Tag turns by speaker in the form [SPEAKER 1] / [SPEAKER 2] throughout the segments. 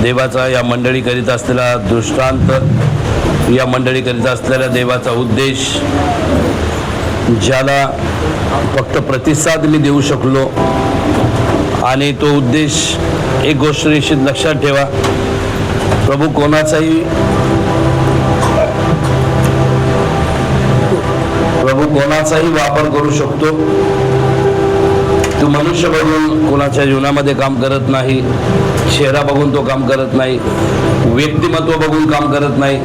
[SPEAKER 1] देवाचा या मंडळी करीत असलेला दृष्टांत, या मंडळी करीत असलेला देवाचा उद्देश, ज्याला फक्त प्रतिसाद मी देऊ शकलो, आणि तो उद्देश एक गोष्ट निश्चित लक्षात ठेवा, प्रभू कोणाचाही वापर करू शकतो. तू मनुष्य बघून कोणाच्या जीवनामध्ये काम करत नाही, चेहरा बघून तो काम करत नाही, व्यक्तिमत्व बघून काम करत नाही,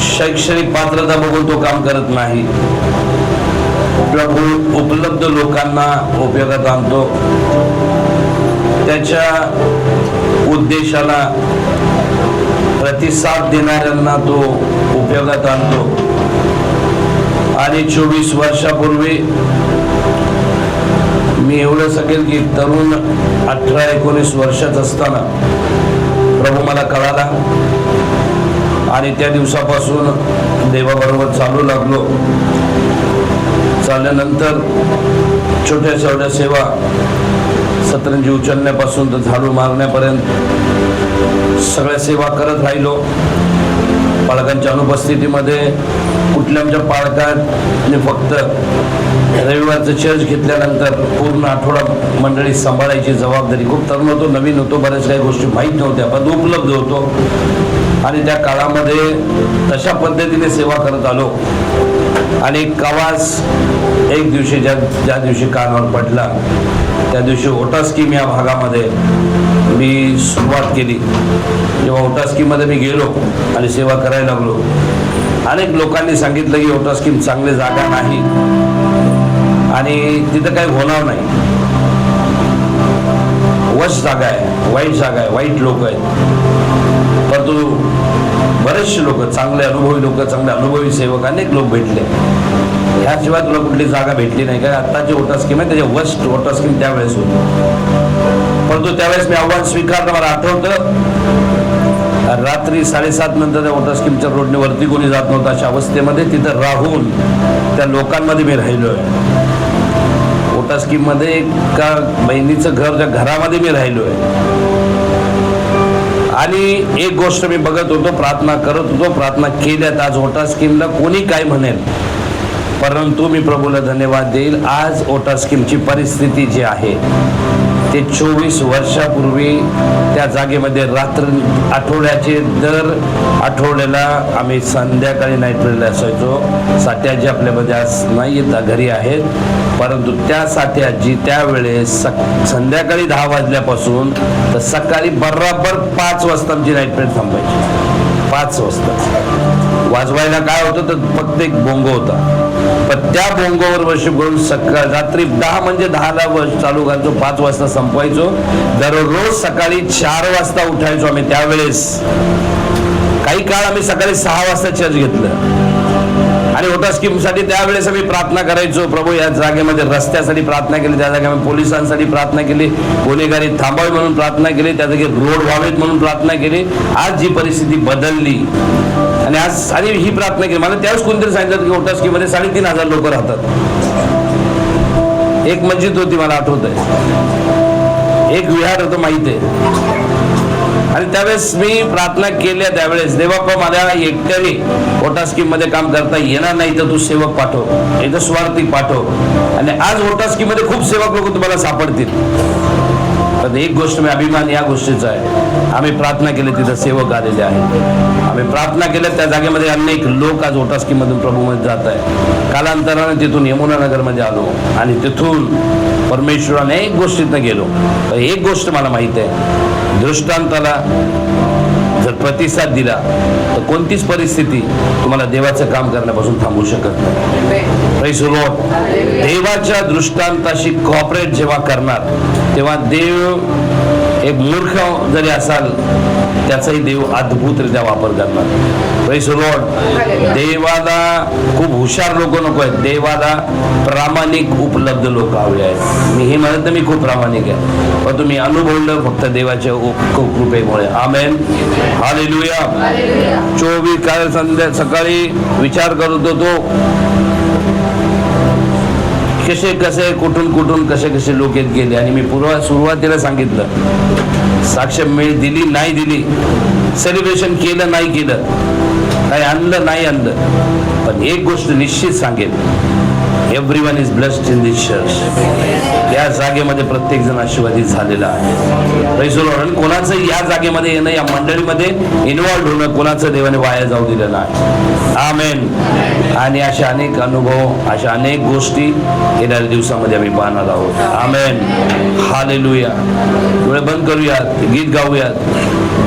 [SPEAKER 1] शैक्षणिक पात्रता बघून तो काम करत नाही. प्रभू उपलब्ध लोकांना उपयोगात आणतो, त्याच्या उद्देशाला प्रतिसाद देणाऱ्यांना तो उपयोगात आणतो. आणि 24 वर्षापूर्वी मी एवढं सांगेल की तरुण 18-19 वर्षात असताना प्रभू मला कळाला, आणि त्या दिवसापासून देवाबरोबर चालू लागलो. चालल्यानंतर छोट्या छोट्या सेवा, सतरंजी उचलण्यापासून तर झाडू मारण्यापर्यंत सगळ्या सेवा करत राहिलो. पालकांच्या अनुपस्थितीमध्ये कुठल्या आमच्या पालकांनी फक्त रविवारचं चर्च घेतल्यानंतर पूर्ण आठवडा मंडळी सांभाळायची जबाबदारी. खूप तरुण होतो, नवीन होतो, बऱ्याच काही गोष्टी माहीत नव्हत्या, पण उपलब्ध होतो, आणि त्या काळामध्ये तशा पद्धतीने सेवा करत आलो. आणि कवास एक दिवशी ज्या दिवशी कानावर पडला, त्या दिवशी ओटा स्कीम या भागामध्ये मी सुरुवात केली. जेव्हा ओटा स्कीममध्ये मी गेलो आणि सेवा करायला लागलो, अनेक लोकांनी सांगितलं की ओटा स्कीम चांगली जागा नाही आणि तिथं काही होणार नाही, वश जागा आहे, वाईट जागा आहे, वाईट लोक आहेत. परंतु बरेचसे लोक, चांगले अनुभवी लोक, चांगले अनुभवी सेवक अनेक लोक भेटले. ह्याशिवाय तुला कुठली जागा भेटली नाही का? आत्ताची ओटा स्कीम आहे, त्याच्या वस्ट ओटा स्कीम त्यावेळेस होती. परंतु त्यावेळेस मी आव्हान स्वीकारलं. मला आठवतं, रात्री 7:30 नंतर त्या ओटा स्कीमच्या रोडने वरती कोणी जात नव्हतं. अशा अवस्थेमध्ये तिथं राहून त्या लोकांमध्ये मी राहिलो आहे. ओटा स्कीम मध्ये एका बहिणीचं घर, त्या घरामध्ये मी राहिलो आहे. आणि एक गोष्ट मी बघत होतो, प्रार्थना करत होतो, प्रार्थना केल्यात. आज ओटा स्कीमला कोणी काय म्हणेल, परंतु मी प्रभूला धन्यवाद देईल. आज ओटा स्कीमची परिस्थिती जी आहे ते 24 वर्षापूर्वी त्या जागेमध्ये आठवड्याचे दर आठवड्याला आम्ही संध्याकाळी नाईट प्रेयरला असायचो. साठ्याजी आपल्यामध्ये आज नाही येत, घरी आहेत, परंतु त्या साठ्याजी त्यावेळेस संध्याकाळी 10 वाजल्यापासून तर सकाळी बरोबर 5 वाजता आमची नाईट प्रेयर थांबायची. 5 वाजता वाजवायला काय होतं तर फक्त एक बोंगो होता, पण त्या बोंगोवर वर्षिप करून सकाळ रात्री 10 म्हणजे 10ला चालू करायचो, 5 वाजता संपवायचो. दररोज सकाळी 4 वाजता उठायचो आम्ही. त्यावेळेस काही काळ आम्ही सकाळी 6 वाजता चर्च घेतलं. आणि ओटा स्कीमसाठी त्यावेळेस आम्ही प्रार्थना करायचो. प्रभू या जागेमध्ये रस्त्यासाठी प्रार्थना केली, त्या जागेमध्ये पोलिसांसाठी प्रार्थना केली, गुन्हेगारी थांबावी म्हणून प्रार्थना केली, त्या जागी रोड व्हावेत म्हणून प्रार्थना केली. आज जी परिस्थिती बदलली आणि ही प्रार्थना केली. मला त्यावेळेस कोणतरी सांगितलं की ओटा स्कीममध्ये 3,500 लोक राहतात. एक मस्जिद होती, मला आठवत आहे, एक विहार होतं, माहिती आहे. आणि त्यावेळेस मी प्रार्थना केल्या. त्यावेळेस देवाप्पा मला एकट्याने ओटा स्कीम मध्ये काम करता येणार नाही, तर तू सेवक पाठव, एकदा स्वार्थी पाठव. आणि आज ओटा स्कीम मध्ये खूप सेवक लोक तुम्हाला सापडतील. पण एक गोष्ट मी अभिमान या गोष्टीचा आहे, आम्ही प्रार्थना केली, तिथं सेवक आलेले आहेत. आम्ही प्रार्थना केल्या, त्या जागेमध्ये अनेक लोक आज ओटा स्कीम मधून प्रभूमध्ये जात आहे. कालांतराने तिथून यमुनानगर मध्ये आलो आणि तिथून परमेश्वराने एक गोष्टीतनं गेलो. तर एक गोष्ट मला माहित आहे, दृष्टांताला जर प्रतिसाद दिला तर कोणतीच परिस्थिती तुम्हाला देवाचं काम करण्यापासून थांबवू शकत नाही. Praise the Lord. देवाच्या दृष्टांताशी कॉपरेट जेव्हा करणार, तेव्हा देव एक मूर्ख जरी असाल त्याचाही देव अद्भुतरित्या वापर करणार. Praise the Lord. देवाला खूप हुशार लोक नको आहेत, देवाला प्रामाणिक उपलब्ध लोक हवे आहेत. मी हे म्हणत नाही मी खूप प्रामाणिक आहे, पण तुम्ही अनुभवलं फक्त देवाच्या कृपेमुळे. आमेन, हालेलुया. 24 काल सकाळी विचार करत होतो कसे कसे कुठून कसे कसे लोक येत गेले. आणि मी सुरुवातीला सांगितलं, साक्ष दिली नाही दिली, सेलिब्रेशन केलं नाही केलं, काही आणलं नाही आणलं, पण एक गोष्ट निश्चित सांगेल, everyone is blessed in this church. या जागेमध्ये प्रत्येक जण आशीर्वादित झालेला आहे. Praise the Lord. कोणाचं या जागेमध्ये येणं, या मंडळीमध्ये इन्व्हॉल्व होणं कोणाचं देवाने वाया जाऊ दिलं नाही. आमेन. आणि असे अनेक अनुभव, अशा अनेक गोष्टी येणाऱ्या दिवसामध्ये आम्ही पाहणार आहोत. आमेन. हालेलुया. डोळे बंद करूयात, गीत गाऊयात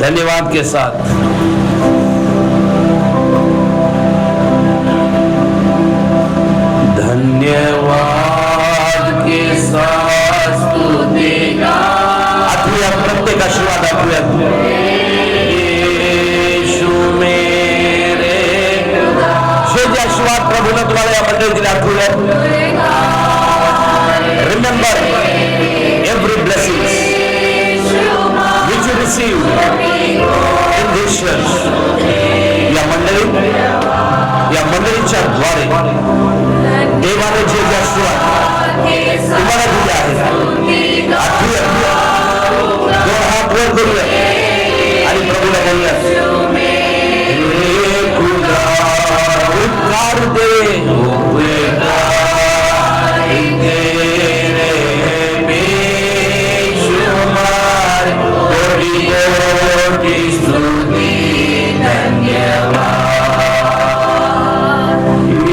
[SPEAKER 1] धन्यवाद के साथ. धन्यवाद के साथ स्तुतिगा. आठवूया प्रत्येक आशीर्वाद आठवूयात. येशू मेरे, जे आशीर्वाद प्रभूने तुम्हाला या मंडळीत दिले आठवूयात. Remember every blessings which you receive in this church. या मंडळीच्या द्वारे देवाने जे आशीर्वाद तुम्हाला दिले आहेत, दोन हात वर करूया आणि प्रभूला बोलूया, उद्धार दे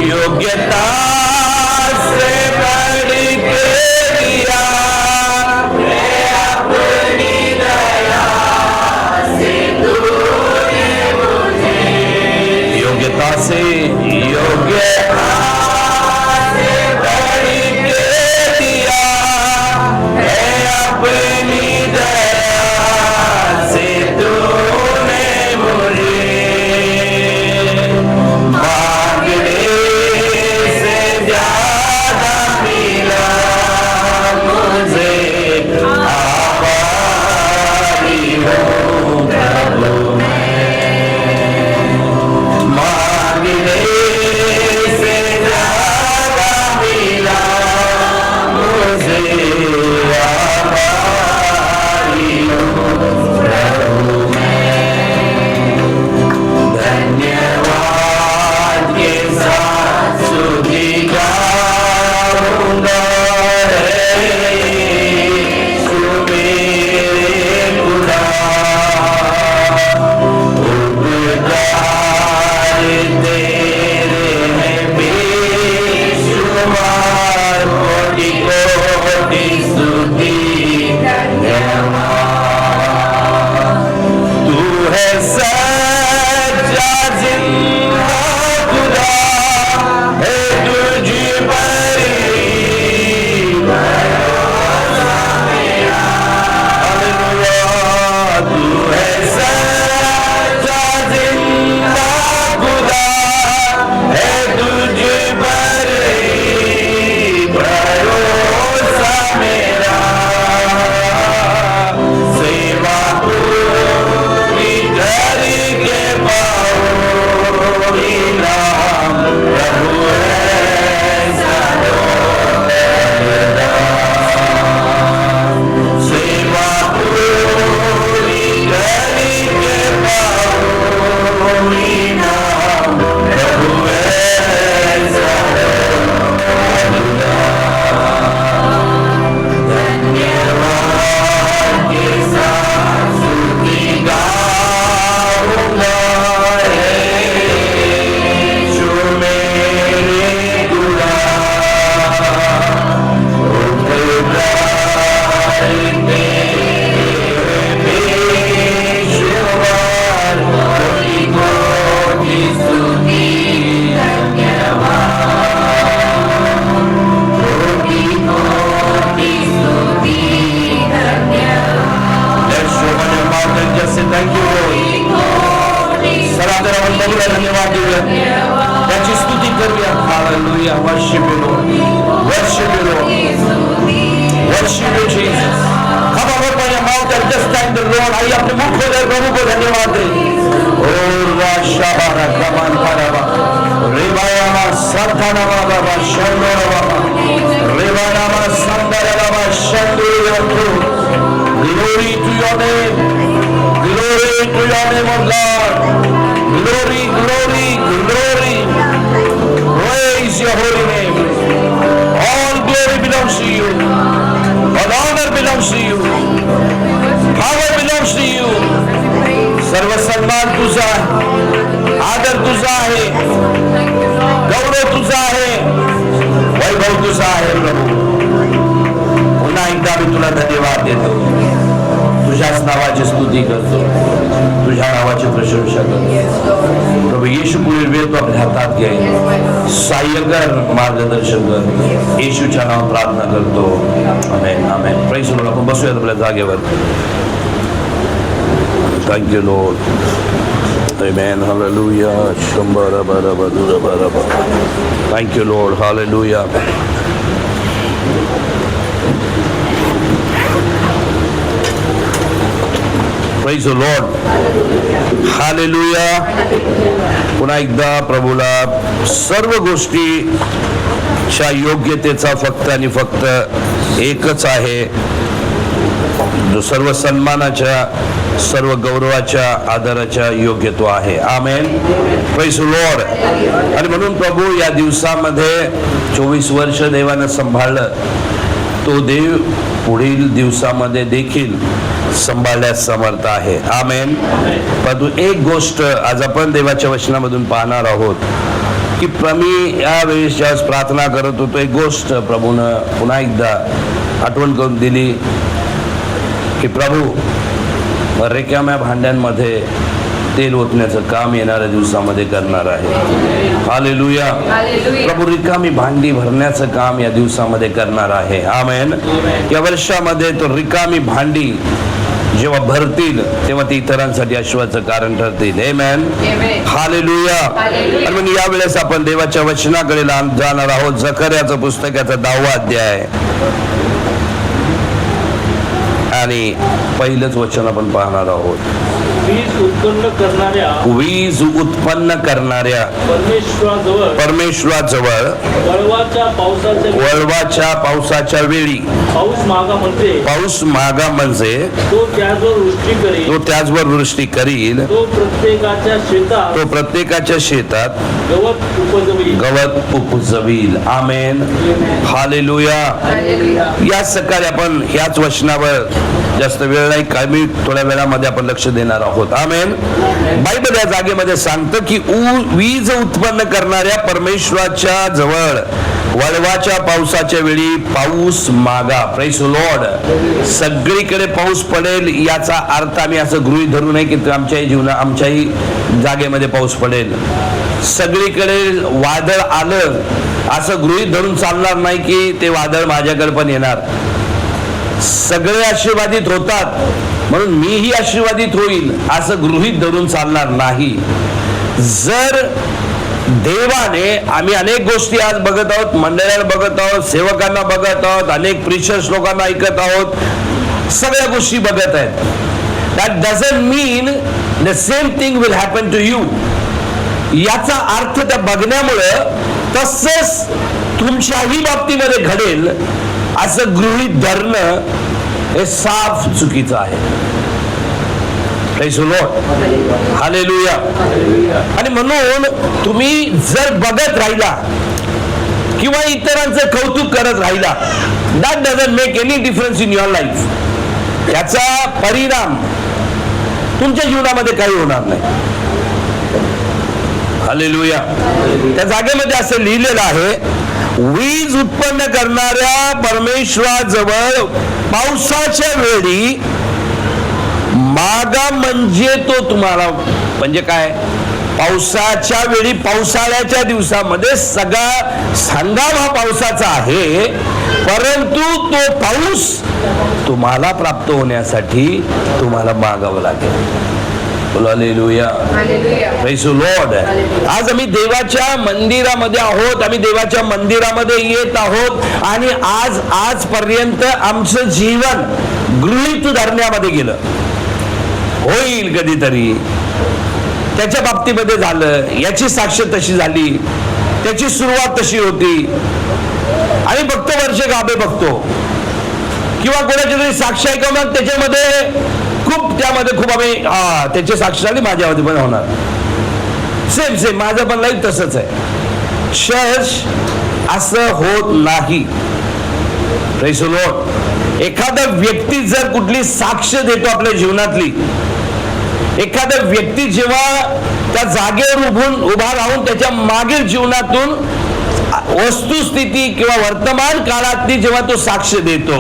[SPEAKER 1] योग्यता से बढ़ के दिया अपनी दया से तूने मुझे, योग्यता से बढ़ के दिया अपनी दया से तूने मुझे, Hallelujah. Worship you, Lord. Worship you, Lord. Worship you, Jesus. Come on, open your mouth and just thank the Lord. आइए अपने मुख खोले प्रभु को धन्यवाद दें. Oh, Rashabara Kaman Paraba. Ribayama Satana Baba Shandora Baba. Glory to your name. Glory to your name, O God. Glory, glory, glory. Praise your holy name. All glory belongs to you. All honor belongs to you. Power belongs to you. सर्व सन्मान तुझा, आदर तुझा आहे, गौरव तुझा आहे, वैभव तुझा आहे प्रभू. पुन्हा एकदा मी तुला धन्यवाद देतो, तुझ्याच नावाची स्तुती करतो, तुझ्या नावाची प्रशंसा करतो प्रभू. येशू पुढील वेळ तू आपल्या हातात घे, सहाय्य कर, मार्गदर्शन कर. येशूच्या नावात प्रार्थना करतो, amen amen. Praise the Lord. आपण बसूया आपल्या जागेवर. Thank you, Lord. Amen. Hallelujah. Shambara bara badura bara bara. Thank you, Lord. Hallelujah. Praise the Lord. Hallelujah. पुन्हा एकदा प्रभूला सर्व गोष्टीच्या योग्यतेचा फक्त आणि फक्त एकच आहे, जो सर्व सन्मानाच्या, सर्व गौरवाच्या, आदराच्या योग्य तो आहे. आमेन. Praise the Lord. आणि म्हणून प्रभू या दिवसामध्ये 24 वर्ष देवानं सांभाळलं, तो देव पुढील दिवसामध्ये देखील सांभाळण्यास समर्थ आहे. आमेन. परंतु एक गोष्ट आज आपण देवाच्या वचनामधून पाहणार आहोत की मी यावेळेस ज्यावेळेस प्रार्थना करत होतो, एक गोष्ट प्रभूनं पुन्हा एकदा आठवण करून दिली की प्रभू रिकाम्या भांड्यांमध्ये तेल ओतण्याचं काम येणाऱ्या दिवसामध्ये करणार आहे. हालेलुया. प्रभू रिकामी भांडी भरण्याचं काम या दिवसामध्ये करणार आहे. आमेन. या वर्षामध्ये तो रिकामी भांडी जेव्हा भरतील तेव्हा ती इतरांसाठी आशीर्वादाचं कारण ठरतील. आमेन. हालेलुया. आणि म्हणून यावेळेस आपण देवाच्या वचनाकडे जाणार आहोत. जकर्याचं पुस्तकाचा 10वा अध्याय आणि पहिलंच वचन आपण पाहणार आहोत. वीज उत्पन्न करणाऱ्या परमेश्वराजवळ वळवाच्या पावसाच्या वेळी पाऊस मागा म्हणजे तो त्याचवर वृष्टी करील, तो प्रत्येकाच्या शेतात गवत उपजवील. आमेन. हालेलुया. या सकाळी आपण ह्याच वचनावर जास्त वेळ नाही, कमी थोड्या वेळामध्ये आपण लक्ष देणार आहोत. आमेन. बायबल या जागेमध्ये सांगतं की वीज उत्पन्न करणाऱ्या परमेश्वराच्या जवळ वळवाच्या पावसाच्या वेळी पाऊस मागा. Praise the Lord. सगळीकडे पाऊस पडेल याचा अर्थ आम्ही असं गृहीत धरू नये की आमच्याही जीवनात आमच्याही जागेमध्ये पाऊस पडेल. सगळीकडे वादळ आलं असं गृहीत धरून चालणार नाही की ते वादळ माझ्याकडे पण येणार. सगळे आशीर्वादित होतात म्हणून मीही आशीर्वादित होईल असं गृहीत धरून चालणार नाही. जर देवाने, आम्ही अनेक गोष्टी आज बघत आहोत, मंडळाला बघत आहोत, सेवकांना बघत आहोत, अनेक प्रीचर्स लोकांना ऐकत आहोत, सगळ्या गोष्टी बघत आहेत. That doesn't mean the same thing will happen to you. याचा अर्थ त्या बघण्यामुळे तसंच तुमच्याही बाबतीमध्ये घडेल असं गृहीत धरणं हे साफ चुकीचं आहे. हालेलुया. आणि म्हणून तुम्ही जर बघत राहिला किंवा इतरांचं कौतुक करत राहिला, that doesn't make any difference in your life. याचा परिणाम तुमच्या जीवनामध्ये काही होणार नाही. हालेलुया. त्या जागेमध्ये असं लिहिलेलं आहे, वीज उत्पन्न करणाऱ्या परमेश्वराजवळ पावसाच्या वेळी मागा म्हणजे तो तुम्हाला, म्हणजे काय, पावसाच्या वेळी पावसाळ्याच्या दिवसामध्ये सगळा हंगाम हा पावसाचा आहे, परंतु तो पाऊस तुम्हाला प्राप्त होण्यासाठी तुम्हाला मागावं लागेल. हालेलुया. Praise the Lord. आज आम्ही देवाच्या मंदिरामध्ये आहोत, आम्ही देवाच्या मंदिरामध्ये येत आहोत आणि आजपर्यंत आमचं जीवन गृहीत धरण्यामध्ये गेलं. होईल कधीतरी, त्याच्या बाबतीमध्ये झालं, याची साक्ष तशी झाली, त्याची सुरुवात तशी होती. आणि बघतो वर्ष गाभे बघतो, किंवा कोणाची तरी साक्ष ऐका, मग त्याच्यामध्ये खूप आम्ही त्याची साक्ष झाली, माझ्यामध्ये पण होणार. सेम माझं पण लाईफ तसंच आहे. चर्च असं होत नाही. Praise the Lord. एखादा व्यक्ती जर कुठली साक्ष देतो आपल्या जीवनातली, एखादा व्यक्ती जेव्हा त्या जागेवर उभा राहून त्याच्या मागील जीवनातून वस्तुस्थिती किंवा वर्तमान काळातली जेव्हा तो साक्ष देतो,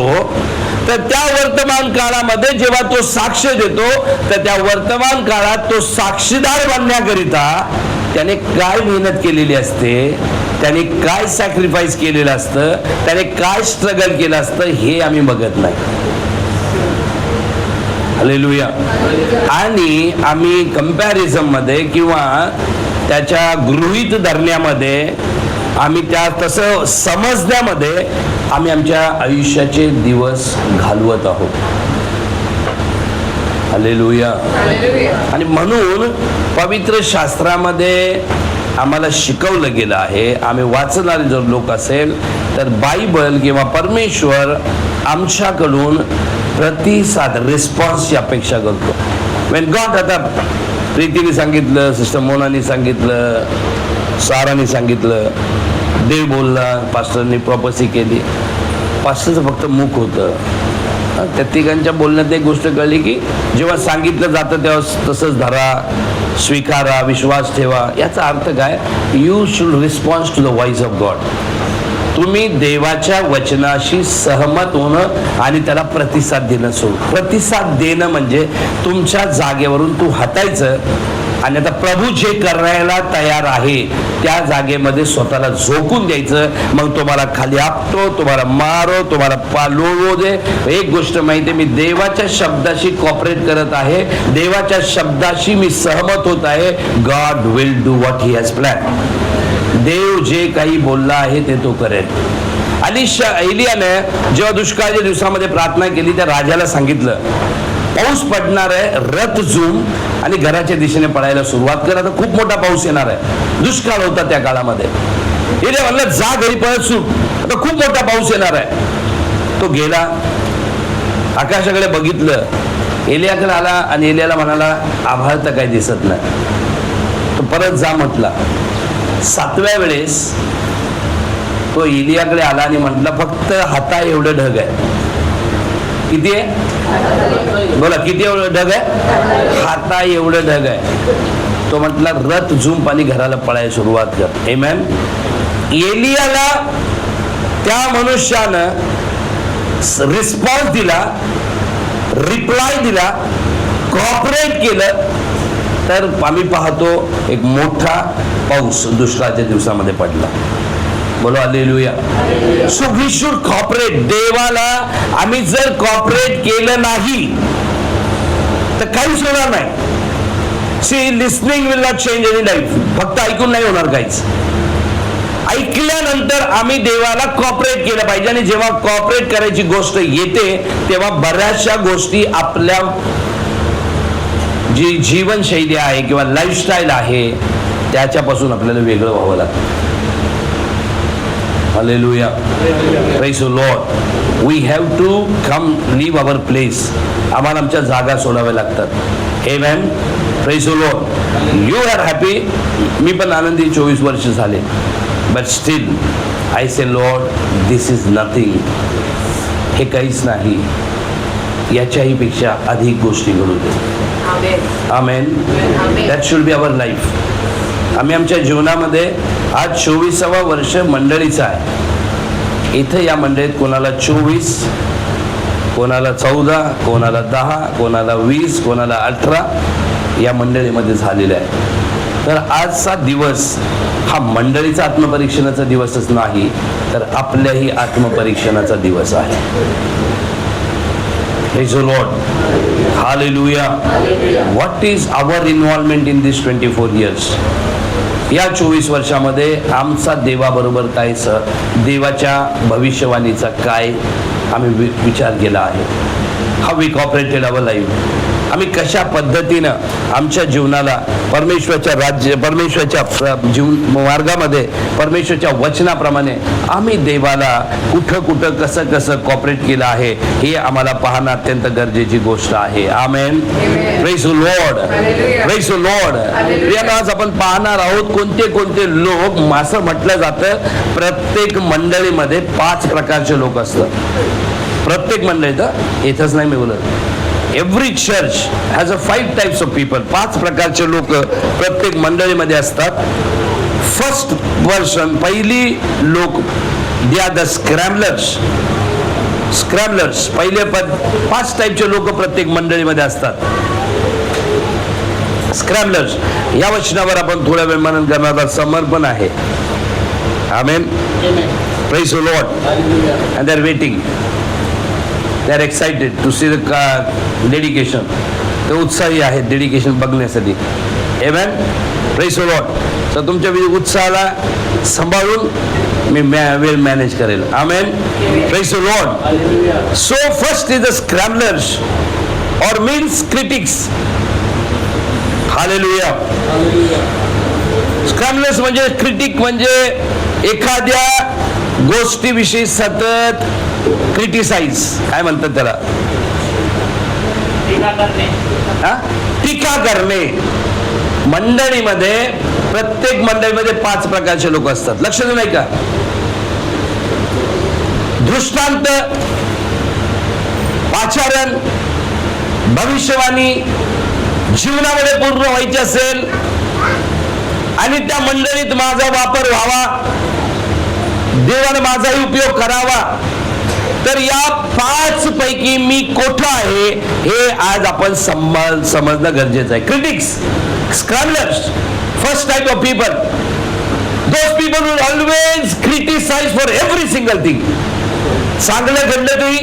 [SPEAKER 1] तर त्या वर्तमान काळामध्ये जेव्हा तो साक्ष देतो, तर त्या वर्तमान काळात तो साक्षीदार बनण्याकरिता त्याने काय मेहनत केलेली असते, त्याने काय सॅक्रिफाईस केलेलं असतं, त्याने काय स्ट्रगल केलं असतं, हे आम्ही बघत नाही. हालेलुया. आणि आम्ही कंपॅरिझन मध्ये किंवा त्याच्या गृहीत धरण्यामध्ये, आम्ही त्या तसं समजण्यामध्ये आम्ही आमच्या आयुष्याचे दिवस घालवत आहोत. हालेलुया. आणि म्हणून पवित्र शास्त्रामध्ये आम्हाला शिकवलं गेलं आहे, आम्ही वाचणारे जर लोक असेल तर बायबल किंवा परमेश्वर आमच्याकडून प्रतिसाद, रिस्पॉन्सची अपेक्षा करतो. वेन गॉड, आता प्रीतीने सांगितलं, सिस्टर मोनाने सांगितलं, साराने सांगितलं, देव बोलला, पास्टरने प्रॉपसी केली. पास्टरचं फक्त मुख होतं. त्या तिघांच्या बोलण्यात एक गोष्ट कळली की जेव्हा सांगितलं जातं तेव्हा तसंच धरा, स्वीकारा, विश्वास ठेवा. याचा अर्थ काय? You should response to the voice of God. तुम्ही देवाच्या वचनाशी सहमत होणं आणि त्याला प्रतिसाद देणं प्रतिसाद देणं म्हणजे तुमच्या जागेवरून तू हटायचं आणि आता प्रभू जे करायला तयार आहे त्या जागेमध्ये स्वतःला झोकून द्यायचं. मग तुम्हाला खाली आपतो, तुम्हाला मारो, तुम्हाला लोळू दे. एक गोष्ट माहिती आहे, मी देवाच्या शब्दाशी कॉपरेट करत आहे, देवाच्या शब्दाशी मी सहमत होत आहे. God will do what he has plan. देव जे काही बोलला आहे ते तो करेल. एलियाने जेव्हा दुष्काळाच्या दिवसामध्ये प्रार्थना केली, त्या राजाला सांगितलं पाऊस पडणार आहे, रथ झूम आणि घराच्या दिशेने पळायला सुरुवात कर, आता खूप मोठा पाऊस येणार आहे. दुष्काळ होता त्या काळामध्ये. एलिया म्हणलं जा घरी पळत सुट, आता खूप मोठा पाऊस येणार आहे. तो गेला, आकाशाकडे बघितलं, एलियाकडे आला आणि एलियाला म्हणाला आभाळ तर काही दिसत नाही. तो परत जा म्हटला. 7व्या वेळेस तो एलियाकडे आला आणि म्हटला फक्त हाता एवढं ढग आहे. किती आहे बोला, किती एवढं ढग आहे? हाता एवढं ढग आहे. तो म्हटला रथ झूम आणि घराला पळायला सुरुवात कर. आमेन. एलियाला त्या मनुष्यानं रिस्पॉन्स दिला, रिप्लाय दिला, कॉपरेट केलं, तर आम्ही पाहतो एक मोठा पाऊस दुष्काळाच्या दिवसामध्ये पडला. बोलो hallelujah. So we should cooperate. देवाला आम्ही जर कॉपरेट केलं नाही तर काहीच होणार नाही. See, listening will not change any life. फक्त ऐकून नाही होणार काहीच. ऐकल्यानंतर आम्ही देवाला कॉपरेट केलं पाहिजे. आणि जेव्हा कॉपरेट करायची गोष्ट येते तेव्हा बऱ्याचशा गोष्टी आपल्या जी जीवनशैली आहे किंवा लाईफस्टाईल आहे त्याच्यापासून आपल्याला वेगळं व्हावं लागतं. Hallelujah. Praise the Lord. We have to come leave our place. आम्हाला आमच्या जागा सोडाव्या लागतात. Amen. Praise the Lord. You are happy. मी पण आनंदी 24 वर्ष झाले. But still I say Lord this is nothing. हे काहीच नाही, याच्याही पेक्षा अधिक गोष्टी घडू दे. Amen. That should be our life. आम्ही आमच्या जीवनामध्ये आज 24वा वर्ष मंडळीचं आहे. इथं या मंडळीत कोणाला 24, कोणाला 14, कोणाला 10, कोणाला 20, कोणाला 18 या मंडळीमध्ये झालेलं आहे. तर आजचा दिवस हा मंडळीचा आत्मपरीक्षणाचा दिवसच नाही, तर आपल्याही आत्मपरीक्षणाचा दिवस आहे. Praise the Lord. Hallelujah. What is our involvement in this 24 years? या 24 वर्षामध्ये आमचा देवाबरोबर काय देवाच्या भविष्यवाणीचा काय आम्ही विचार केला आहे. How we cooperated our life. आम्ही कशा पद्धतीनं आमच्या जीवनाला परमेश्वराच्या मार्गामध्ये परमेश्वरच्या वचनाप्रमाणे आम्ही देवाला कुठं कसं कॉपरेट केलं आहे, हे आम्हाला पाहणं अत्यंत गरजेची गोष्ट आहे. Amen. Praise the Lord. Praise the Lord. आज आपण पाहणार आहोत कोणते लोक. असं म्हटलं जातं प्रत्येक मंडळीमध्ये 5 प्रकारचे लोक असतात. प्रत्येक मंडळीत, इथंच नाही मी बोलत, every church has a 5 types of people. 5 प्रकारचे लोक प्रत्येक मंडळीमध्ये असतात. फर्स्ट पर्सन, पहिली लोक, दे आर द स्क्रॅम्बलर्स. पहिले 5 टाइपचे लोक प्रत्येक मंडळीमध्ये असतात. स्क्रॅम्बलर्स या वचनावर आपण थोड्या वेळ मनन करणार. समर्पण आहे. Amen. Praise the Lord. And they are waiting. They are excited to see the dedication. ते उत्साही आहेत डेडिकेशन बघण्यासाठी. आमेन. Praise the Lord. तर तुमच्या उत्साहाला सांभाळून मी वेळ मॅनेज करेल. Amen. Praise the Lord. So first is the scramblers और मीन्स क्रिटिक्स. हालेलुया. स्क्रॅम्बलर्स म्हणजे क्रिटिक, म्हणजे एखाद्या गोष्टीविषयी सतत क्रिटिसाइज, काय म्हणतात त्याला, टीका करणे. मंडळीमध्ये, प्रत्येक मंडळीमध्ये 5 प्रकारचे लोक असतात. लक्ष देऊ नाही का? दृष्टांत, आचरण, भविष्यवाणी जीवनामध्ये पूर्ण व्हायची असेल आणि त्या मंडळीत माझा वापर व्हावा, देवाने माझाही उपयोग करावा, तर या 5 पैकी मी कुठं आहे हे आज आपण समजणं गरजेचं आहे. Critics, scramblers, first type of people, those people will always criticise for every single thing. चांगलं घडलं तरी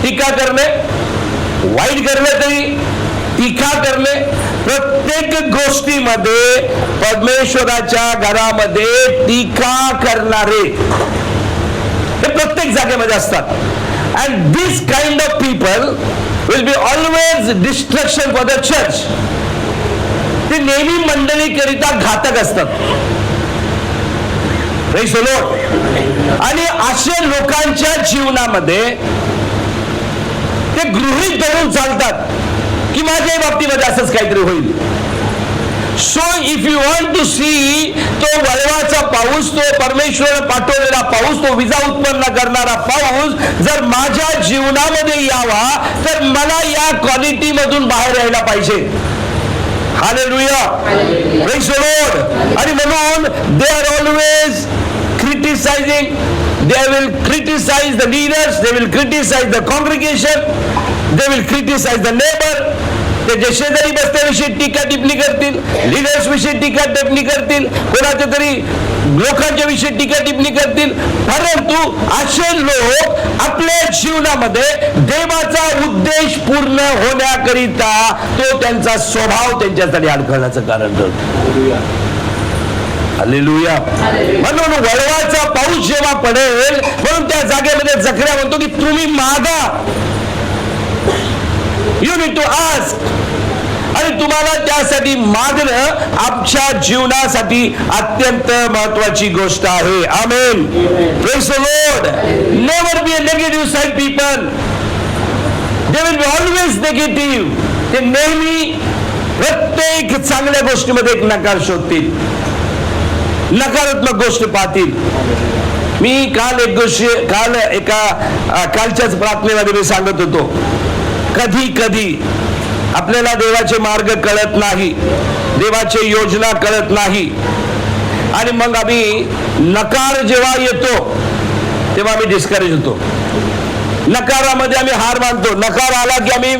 [SPEAKER 1] टीका करणे, वाईट घडलं तरी टीका करणे. प्रत्येक गोष्टीमध्ये परमेश्वराच्या घरामध्ये टीका करणारे हे प्रत्येक जागेमध्ये असतात. And this kind of people will be always destruction for the church. ते नेहमी मंडळीकरिता घातक असतात. Praise the Lord. आणि अशा लोकांच्या जीवनामध्ये ते गृहीत धरून चालतात की माझ्याही बाबतीमध्ये असंच काहीतरी होईल. So if you want to see तो वळवाचा पाऊस, तो परमेश्वर पाठवलेला पाऊस, तो विजा उत्पन्न करणारा पाऊस जर माझ्या जीवनामध्ये यावा तर मला या क्वालिटी मधून बाहेर यायला पाहिजे. हालेलुया. Praise the Lord. आणि म्हणून they are always criticizing. They will criticize the leaders, they will criticize the congregation, they will criticize the neighbor. ते जे शेजारी बसल्याविषयी टीका टिप्पणी करतील, लीडर्स विषयी टीका टिप्पणी करतील, कोणाच्या तरी लोकांच्या विषयी टीका टिप्पणी करतील. परंतु असे लोक आपल्या जीवनामध्ये देवाचा उद्देश पूर्ण होण्याकरिता तो त्यांचा स्वभाव त्यांच्यासाठी अडखळण्याचं कारण ठरतो. हालेलुया. म्हणून वळवाचा पाऊस जेव्हा पडेल, म्हणून त्या जागेमध्ये जकर्या म्हणतो की तुम्ही मागा. You need to ask. आणि तुम्हाला त्यासाठी मागणं आमच्या जीवनासाठी अत्यंत महत्वाची गोष्ट आहे. Amen. Praise the Lord. Never be a negative side people. They will be always negative. ते नेहमी प्रत्येक चांगल्या गोष्टीमध्ये एक नकार शोधतील, नकारात्मक गोष्ट पाहतील. मी कालच्याच प्रार्थनेमध्ये मी सांगत होतो, कधी कधी आपल्याला देवाचे मार्ग कळत नाही, देवाची योजना कळत नाही, आणि मग आम्ही नकार जेव्हा येतो तेव्हा आम्ही डिस्करेज होतो. नकारामध्ये आम्ही हार मानतो. नकार आला की आम्ही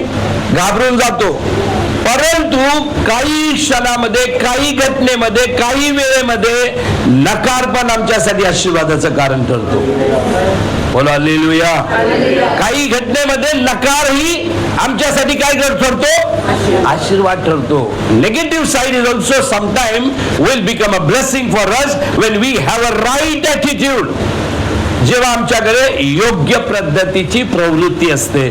[SPEAKER 1] घाबरून जातो. परंतु काही क्षणामध्ये, काही घटनेमध्ये, काही वेळेमध्ये नकार पण आमच्यासाठी आशीर्वादाचं कारण ठरतो. बोला हालेलुया. काही घटनेमध्ये नकार ही आमच्यासाठी काय ठरतो? आशीर्वाद ठरतो. Negative side is also sometime will become a blessing for us when we have a right attitude. जेव्हा आमच्याकडे योग्य पद्धतीची प्रवृत्ती असते.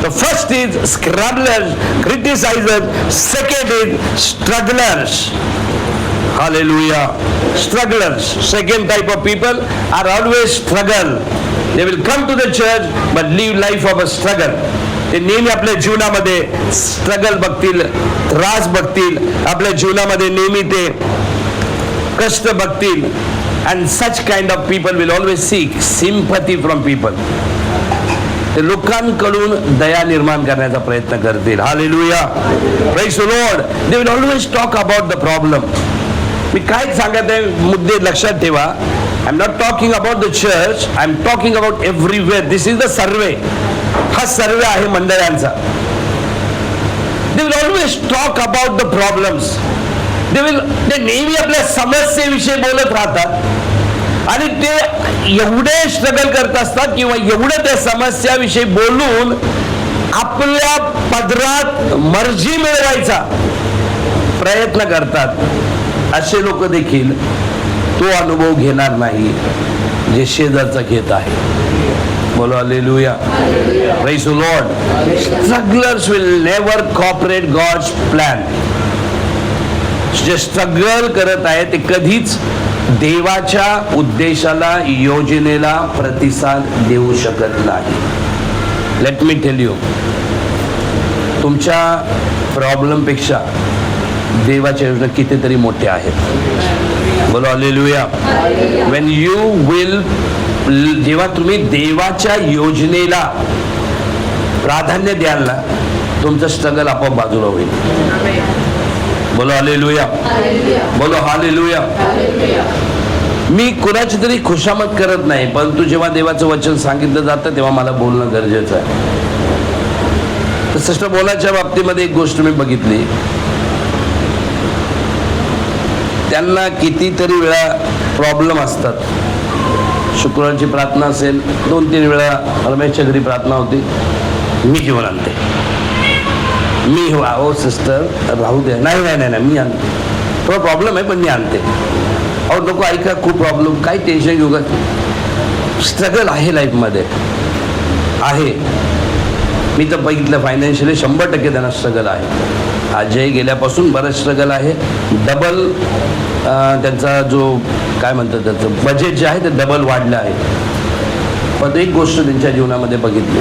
[SPEAKER 1] The first is scrabblers, criticizers. Second is strugglers. Hallelujah. Strugglers. Second type of people are always struggle. They will come to the church but live life of a struggle. ते नेहमी आपल्या जीवनामध्ये स्ट्रगल बघतील, त्रास बघतील, आपल्या जीवनामध्ये नेहमी ते कष्ट बघतील. And such kind of people will always seek sympathy from people. ते लोकांकडून दया निर्माण करण्याचा प्रयत्न करतील. Hallelujah. Praise the Lord. They will always talk about the problem. मी काय सांगत आहे मुद्दे लक्षात ठेवा. I am not talking about the church, I am talking about everywhere. This is the survey. हा सर्वे आहे मंडळांचा. They will always talk about the problems. ते नेहमी आपल्या समस्येविषयी बोलत राहतात आणि ते एवढे स्ट्रगल करत असतात किंवा एवढं त्या समस्याविषयी बोलून आपल्या पदरात मर्जी मिळवायचा प्रयत्न करतात. असे लोक देखील तो अनुभव घेणार नाही जे शेजारचा घेत आहे. बोलो hallelujah. Praise the Lord. Strugglers will never cooperate God's plan. जे स्ट्रगल करत आहे ते कधीच देवाच्या उद्देशाला, योजनेला प्रतिसाद देऊ शकत नाही. लेट मी टेल यू, तुमच्या प्रॉब्लेम पेक्षा देवाच्या योजना कितीतरी मोठ्या आहेत. बोलो हालेलुया. व्हेन यू विल, जेव्हा तुम्ही देवाच्या योजनेला प्राधान्य द्याल ना, तुमचं स्ट्रगल आपोआप बाजूला होईल. बोलो हालेलुया. बोलो हालेलुया. मी कुणाची तरी खुशामत करत नाही, परंतु जेव्हा देवाचं वचन सांगितलं जातं तेव्हा मला बोलणं गरजेचं आहे. तर सिस्टर बोलाच्या बाबतीमध्ये एक गोष्ट मी बघितली. त्यांना कितीतरी वेळा प्रॉब्लेम असतात. शुक्रवारची प्रार्थना असेल, 2-3 वेळा रमेशच्या घरी प्रार्थना होती, मी घेऊन आणते. मी हो सिस्टर राहू द्या, नाही नाही नाही मी आणते, थोडा प्रॉब्लेम आहे पण मी आणते. अहो नको ऐका, खूप प्रॉब्लेम, काही टेन्शन घेऊ का. स्ट्रगल आहे लाईफमध्ये आहे. मी तर बघितलं फायनान्शियली 100% त्यांना स्ट्रगल आहे. अजय गेल्यापासून बरंच स्ट्रगल आहे. डबल त्यांचा जो काय म्हणतात त्याचं बजेट जे आहे ते डबल वाढलं आहे. पण एक गोष्ट त्यांच्या जीवनामध्ये बघितली,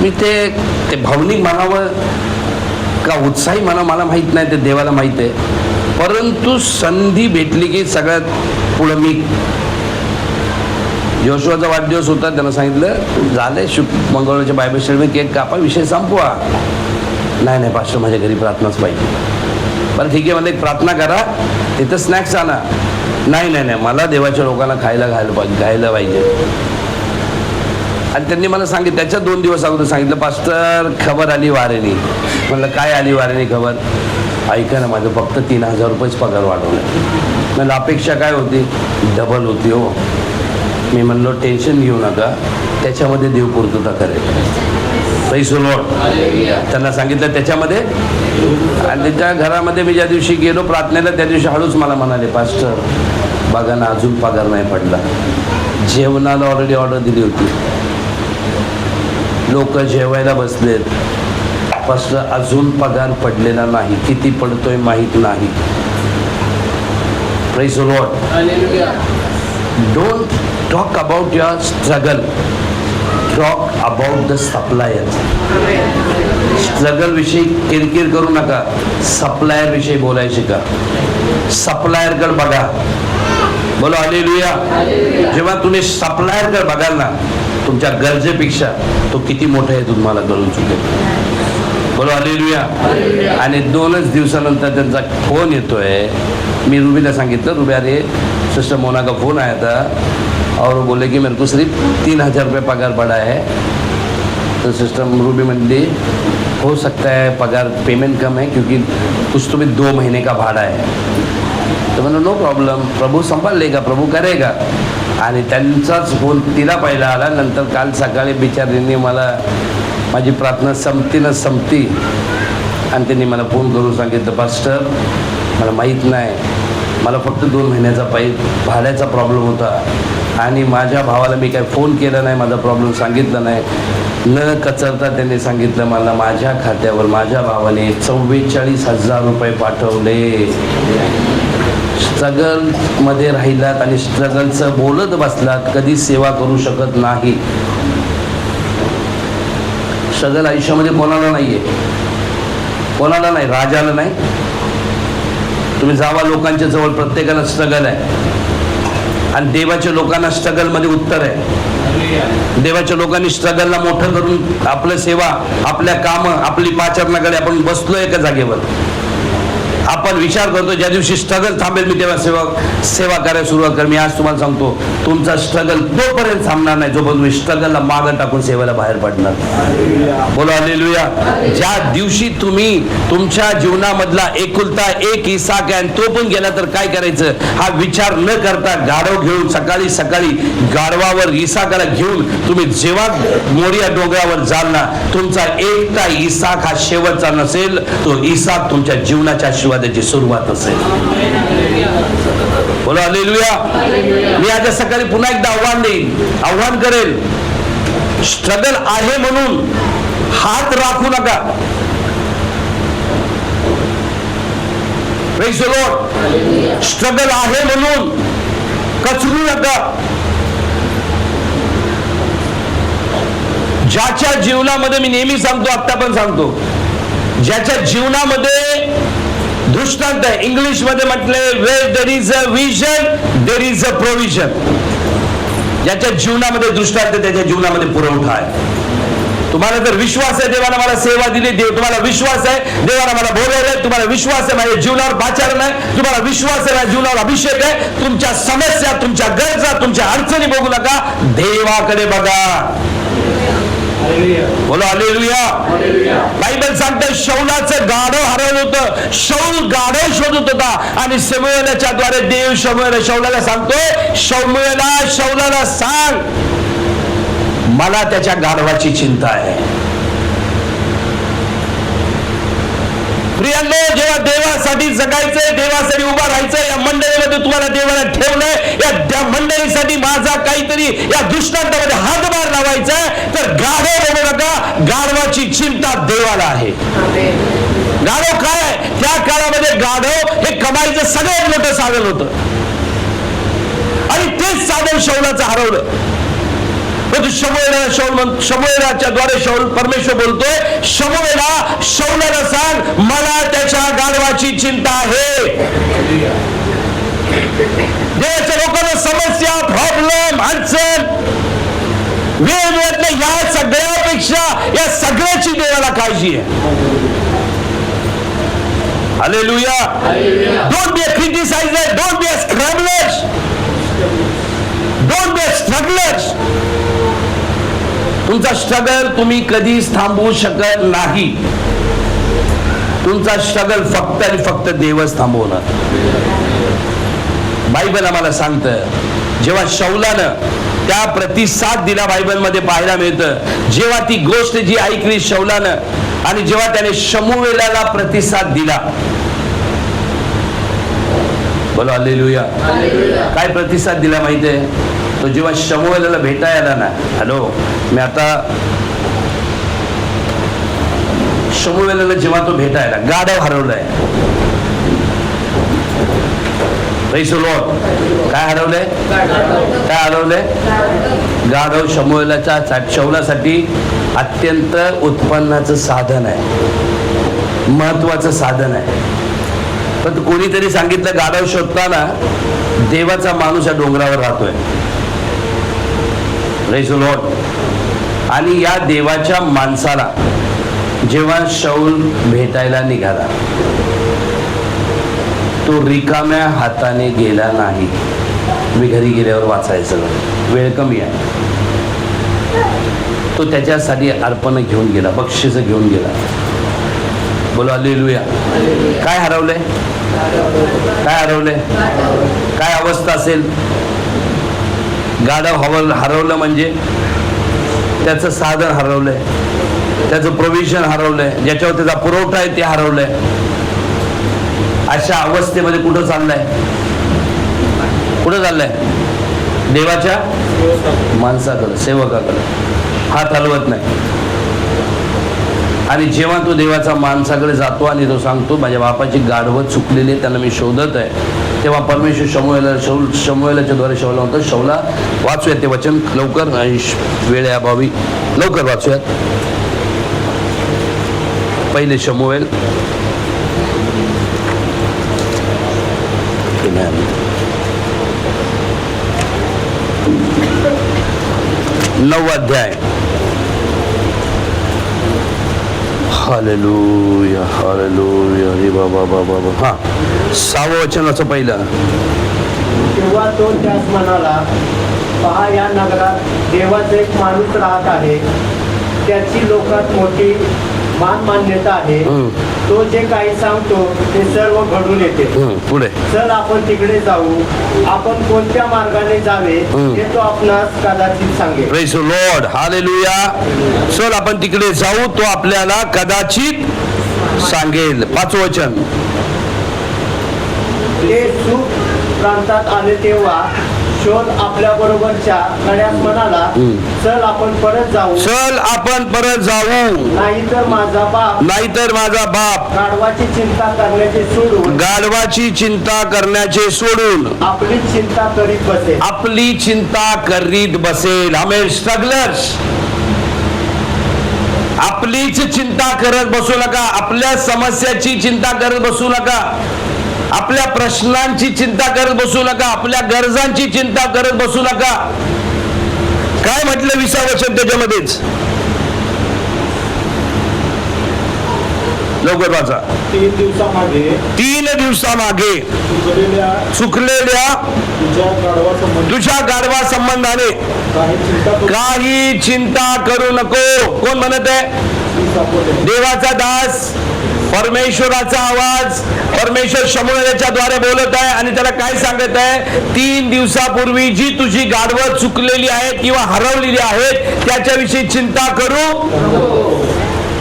[SPEAKER 1] मी ते भावनिक म्हणावं का उत्साही म्हणावं मला माहीत नाही, ते देवाला माहीत आहे. परंतु संधी भेटली की सगळ्यात पुढं मी, जोशुआचा वाढदिवस होता, त्यांना सांगितलं झाले मंगळवारच्या बायबल स्टडीमध्ये केक कापा, विषय संपवा. नाही नाही पास्टर माझ्या घरी प्रार्थनाच पाहिजे. बरं ठीक आहे, मला एक प्रार्थना करा, तिथं स्नॅक्स आणा. नाही नाही नाही मला देवाच्या लोकांना खायला घायला पाहिजे. आणि त्यांनी मला सांगितलं, त्याच्या 2 दिवस अगोदर सांगितलं, पास्टर खबर आली वारेनी. म्हणलं काय आली वारेनी खबर. ऐका ना, माझं फक्त 3000 रुपयेच पगार वाढवलं. म्हणलं अपेक्षा काय होती, डबल होती हो. मी म्हणलो टेन्शन घेऊ नका, त्याच्यामध्ये देव पूर्तता करेल. Praise the Lord. त्यांना सांगितलं त्याच्यामध्ये. आणि त्याच्या घरामध्ये मी ज्या दिवशी गेलो प्रार्थनेला, त्या दिवशी हळूच मला म्हणाले, पास्टर बघा ना अजून पगार नाही पडला. जेवणाला ऑलरेडी ऑर्डर दिली होती, लोक जेवायला बसलेत, पास्टर अजून पगार पडलेला नाही, किती पडतोय माहीत नाही. Praise the Lord. Don't talk about your struggle, talk about the supplier. Struggle विषयी किरकिर करू नका, सप्लायर विषयी बोलायला शिका. सप्लायर कडे बघा. बोलो हालेलुया. जेव्हा तुम्ही सप्लायर कडे बघाल ना, तुमच्या गरजेपेक्षा तो किती मोठा आहे तुम्हाला कळून चुकेल. बोलो हालेलुया. आणि 2च दिवसानंतर त्यांचा फोन येतोय. मी रुबीला सांगितलं, रुबी अरे सिस्टर मोना का फोन आया था और वो बोले कि मेरे को सिर्फ 3000 रुपये पगार पड़ा है. तो सिस्टर रूबी मंडी हो सकता है पगार पेमेंट कम है क्योंकि कुछ तो भी 2 महीने का भाड़ा है. तो मैंने नो प्रॉब्लम, प्रभू संभाल लेगा, प्रभू करेगा. आणि त्यांचाच फोन तिला पहिला आला. नंतर काल सकाळी बिचारींनी मला माझी प्रार्थना संपती आणि त्यांनी मला फोन करून सांगितलं, पास्टर मला माहीत नाही, मला फक्त 2 महिन्याचा भाड्याचा प्रॉब्लेम होता आणि माझ्या भावाला मी काय फोन केला नाही, माझा प्रॉब्लेम सांगितला नाही. न कचरता त्यांनी सांगितलं, मला माझ्या खात्यावर माझ्या भावाने 44,000 रुपये पाठवले. स्ट्रगल मध्ये राहिलात आणि स्ट्रगलचं बोलत बसलात, कधी सेवा करू शकत नाही. स्ट्रगल आयुष्यामध्ये कोणाला नाहीये, कोणाला नाही, राजाला नाही. तुम्ही जावा लोकांच्या जवळ, प्रत्येकाला स्ट्रगल आहे. आणि देवाच्या लोकांना स्ट्रगल मध्ये उत्तर आहे. देवाच्या लोकांनी स्ट्रगलला मोठं करून आपलं सेवा, आपल्या काम, आपली पाचरणाकडे आपण बसलोय एका जागेवर. आपण विचार करतो ज्या दिवशी स्ट्रगल थांबेल मी तेव्हा सेवा करायला सुरुवात कर. मी आज तुम्हाला सांगतो, तुमचा स्ट्रगल तोपर्यंत थांबणार नाही जोपर्यंत तुम्ही स्ट्रगलला मागं टाकून सेवेला बाहेर पडणार. बोला हालेलुया. ज्या दिवशी तुम्ही तुमच्या जीवनामधला एकुलता एक इसाक आहे आणि तो पण गेला तर काय करायचं हा विचार न करता गाढव घेऊन सकाळी सकाळी गाढवावर इसाकाला घेऊन तुम्ही जेव्हा मोरिया डोंगरावर जाल ना, तुमचा एकटा इसाक हा शेवटचा नसेल, तो इसाक तुमच्या जीवनाच्या आशीर्वादाची सुरुवात असेल. बोला हालेलुया. मी आज सकाळी पुन्हा एकदा आव्हान करेल, स्ट्रगल आहे म्हणून हात राखू नका. Praise the Lord. स्ट्रगल आहे म्हणून कचरू नका. ज्याच्या जीवनामध्ये, मी नेहमी सांगतो, आता पण सांगतो, ज्याच्या जीवनामध्ये दृष्टांत आहे, इंग्लिश मध्ये म्हटलंय, where there is a vision there is a provision. ज्याच्या जीवनामध्ये दृष्टांत, त्याच्या जीवनामध्ये पुरवठा आहे. तुम्हाला जर विश्वास आहे देवाने मला सेवा दिली, तुम्हाला विश्वास आहे देवाने मला बोलवलंय, तुम्हाला विश्वास आहे माझ्या जीवनावर पाचारण आहे, तुम्हाला विश्वास आहे माझ्या जीवनावर अभिषेक आहे, तुमच्या समस्या, तुमच्या गरजा, तुमच्या अडचणी बघू नका, देवाकडे बघा. बोलो हालेलुया. बायबल सांगते शौलाचं गाढव हरवलं होतं. शौल गाढव शोधत होता आणि शमूएलाच्या द्वारे देव शौलाला सांगतोय, शौलाला सांग मला त्याच्या गाढवाची चिंता आहे. प्रियांनो, जेव्हा देवासाठी जगायचंय, देवासाठी उभा राहायचंय, या मंडळीमध्ये तुम्हाला देवाला ठेवलंय, या मंडळीसाठी माझा काहीतरी या दृष्टांतामध्ये हातभार लावायचा आहे, तर गाढव बघू नका, गाढवाची चिंता देवाला आहे. गाढव काय आहे? त्या काळामध्ये गाढव हे कमाईचं सगळ्यात मोठं साधन होतं आणि तेच साधन शौलाचं हरवलं. शमूएलाच्या द्वारे परमेश्वर बोलतोय, शौलाला सांग मला त्याच्या गाढवाची चिंता आहे. देवाच्या लोकांना समस्या, प्रॉब्लेम, अडचण, वेळ या सगळ्यापेक्षा या सगळ्याची देवाला काळजी आहे. Hallelujah. Don't be a criticizer, don't be a scrambler, don't be a struggler. तुमचा स्ट्रगल तुम्ही कधीच थांबवू शकत नाही. तुमचा स्ट्रगल फक्त आणि फक्त देवच थांबवणार. बायबल आम्हाला सांगतं, जेव्हा शौलानं त्या प्रतिसाद दिला, बायबल मध्ये पाहायला मिळतं, जेव्हा ती गोष्ट जी ऐकली शौलानं आणि जेव्हा त्याने शमूएलाला प्रतिसाद दिला. बोला हालेलुया. काय प्रतिसाद दिला माहितीये? तो जेव्हा शमूएलाला भेटायला ना, हॅलो, मी आता शमूएलाला जेव्हा तो भेटायला, गाढव हरवलाय. Praise the Lord. काय हरवलंय? काय हरवलंय? गाढव शौलासाठी अत्यंत उत्पन्नाचं साधन आहे, महत्वाचं साधन आहे. पण कोणीतरी सांगितलं, गाढव शोधताना देवाचा माणूस या डोंगरावर राहतोय. Praise the Lord. आणि या देवाच्या माणसाला जेव्हा शौल भेटायला निघाला, तो रिकाम्या हाताने गेला नाही. मी घरी गेल्यावर वाचायचं, वेळ कमी आहे. तो त्याच्यासाठी अर्पण घेऊन गेला, बक्षीस घेऊन गेला. बोला हालेलुया. काय हरवलंय? काय हरवलंय? काय अवस्था असेल? गाढव हरवलं म्हणजे त्याचं साधन हरवलंय, त्याचं प्रोव्हिजन हरवलंय, ज्याच्यावर त्याचा पुरवठा आहे ते हरवलंय. अशा अवस्थेमध्ये कुठं चाललंय? कुठं चाललंय? देवाच्या माणसाकडे, सेवकाकडे. हात हलवत नाही. आणि जेव्हा तो देवाचा माणसाकडे जातो आणि तो सांगतो माझ्या बापाची गाढवं चुकलेली आहे, त्यांना मी शोधत आहे, तेव्हा परमेश्वर शमूएलाच्या द्वारे शौला म्हणतो, शौला वाचूयात ते वचन लवकर, वेळेअभावी लवकर वाचूयात. पहिले शमूएल 9 अध्याय. Hallelujah hallelujah. हे बाबा बाबा बाबा. हा 6वं वचनाचं पहिलं.
[SPEAKER 2] तेव्हा तो त्यास म्हणाला, पहा या नगरात देवाचा एक माणूस राहत आहे, त्याची लोकात मोठी मान मान्यता आहे, तो जे काही सांगतो ते सर्व घडून येते.
[SPEAKER 1] पुढे
[SPEAKER 2] चल आपण तिकडे जाऊ, आपण कोणत्या मार्गाने जावे हे तो आपणास कदाचित सांगेल.
[SPEAKER 1] Praise the Lord. हालेलुया. चल आपण तिकडे जाऊ, तो आपल्याला कदाचित सांगेल. 5वं वचन.
[SPEAKER 2] ते सुख प्रांतात आले तेव्हा शोध आपल्या बरोबरच्या कड्यास म्हणाला, चल आपण परत जाऊ,
[SPEAKER 1] चल आपण परत जाऊ,
[SPEAKER 2] नाहीतर माझा बाप गाढवाची चिंता करण्याचे सोडून आपली चिंता करीत बसेल. आमेन. स्ट्रगलर्स,
[SPEAKER 1] आपलीच चिंता करत बसू नका, आपल्या समस्याची चिंता करत बसू नका, आपल्या प्रश्नांची चिंता करत बसू नका, आपल्या गरजांची चिंता करत बसू नका. काय म्हटलं 20 वचन त्याच्यामध्येच? लवकर वाचा.
[SPEAKER 2] 3
[SPEAKER 1] दिवसामागे चुकलेल्या तुझ्या गाढवा संबंधाने काही चिंता करू नको. कोण म्हणत आहे? देवाचा दास, परमेश्वराचा आवाज. परमेश्वर शमूएलाच्या द्वारे बोलत आहे आणि त्याला काय सांगत आहे? 3 दिवसापूर्वी जी तुझी गाढवं चुकलेली आहेत किंवा हरवलेली आहेत त्याच्याविषयी चिंता करू.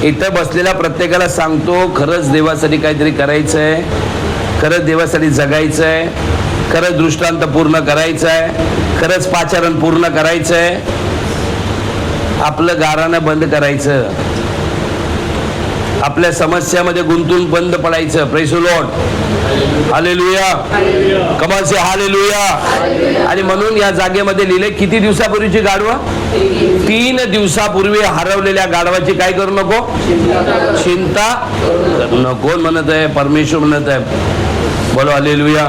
[SPEAKER 1] इथं बसलेल्या प्रत्येकाला सांगतो, खरंच देवासाठी काहीतरी करायचंय, खरंच देवासाठी जगायचंय, खरंच दृष्टांत पूर्ण करायचंय, खरंच पाचारण पूर्ण करायचंय, आपलं गाराणं बंद करायचं, आपल्या समस्यामध्ये गुंतून बंद पडायचं. Praise the Lord. Hallelujah. Come on say hallelujah. आणि म्हणून या जागेमध्ये लिहिले, किती दिवसापूर्वीची गाढवं? 3 दिवसापूर्वी हरवलेल्या गाढवाची काय करू नको? चिंता करू नको म्हणत आहे परमेश्वर, म्हणत आहे. बोलो हालेलुया.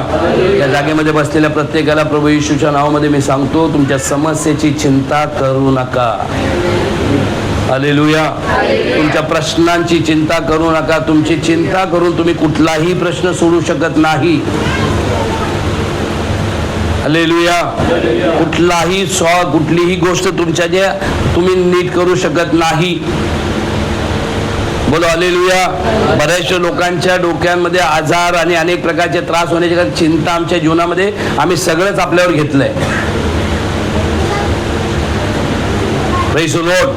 [SPEAKER 1] या जागेमध्ये बसलेल्या प्रत्येकाला प्रभू येशूच्या नावामध्ये मी सांगतो, तुमच्या समस्येची चिंता करू नका. हालेलुया. तुमच्या प्रश्नांची चिंता करू नका. तुमची चिंता करून तुम्ही कुठलाही प्रश्न सोडू शकत नाही. हालेलुया. कुठलीही गोष्ट तुमच्या जे तुम्ही नीट करू शकत नाही. बोलो हालेलुया. बऱ्याचशा लोकांच्या डोक्यांमध्ये आजार आणि अनेक प्रकारचे त्रास होण्याची चिंता आमच्या जीवनामध्ये आम्ही सगळंच आपल्यावर घेतलंय. Praise the Lord.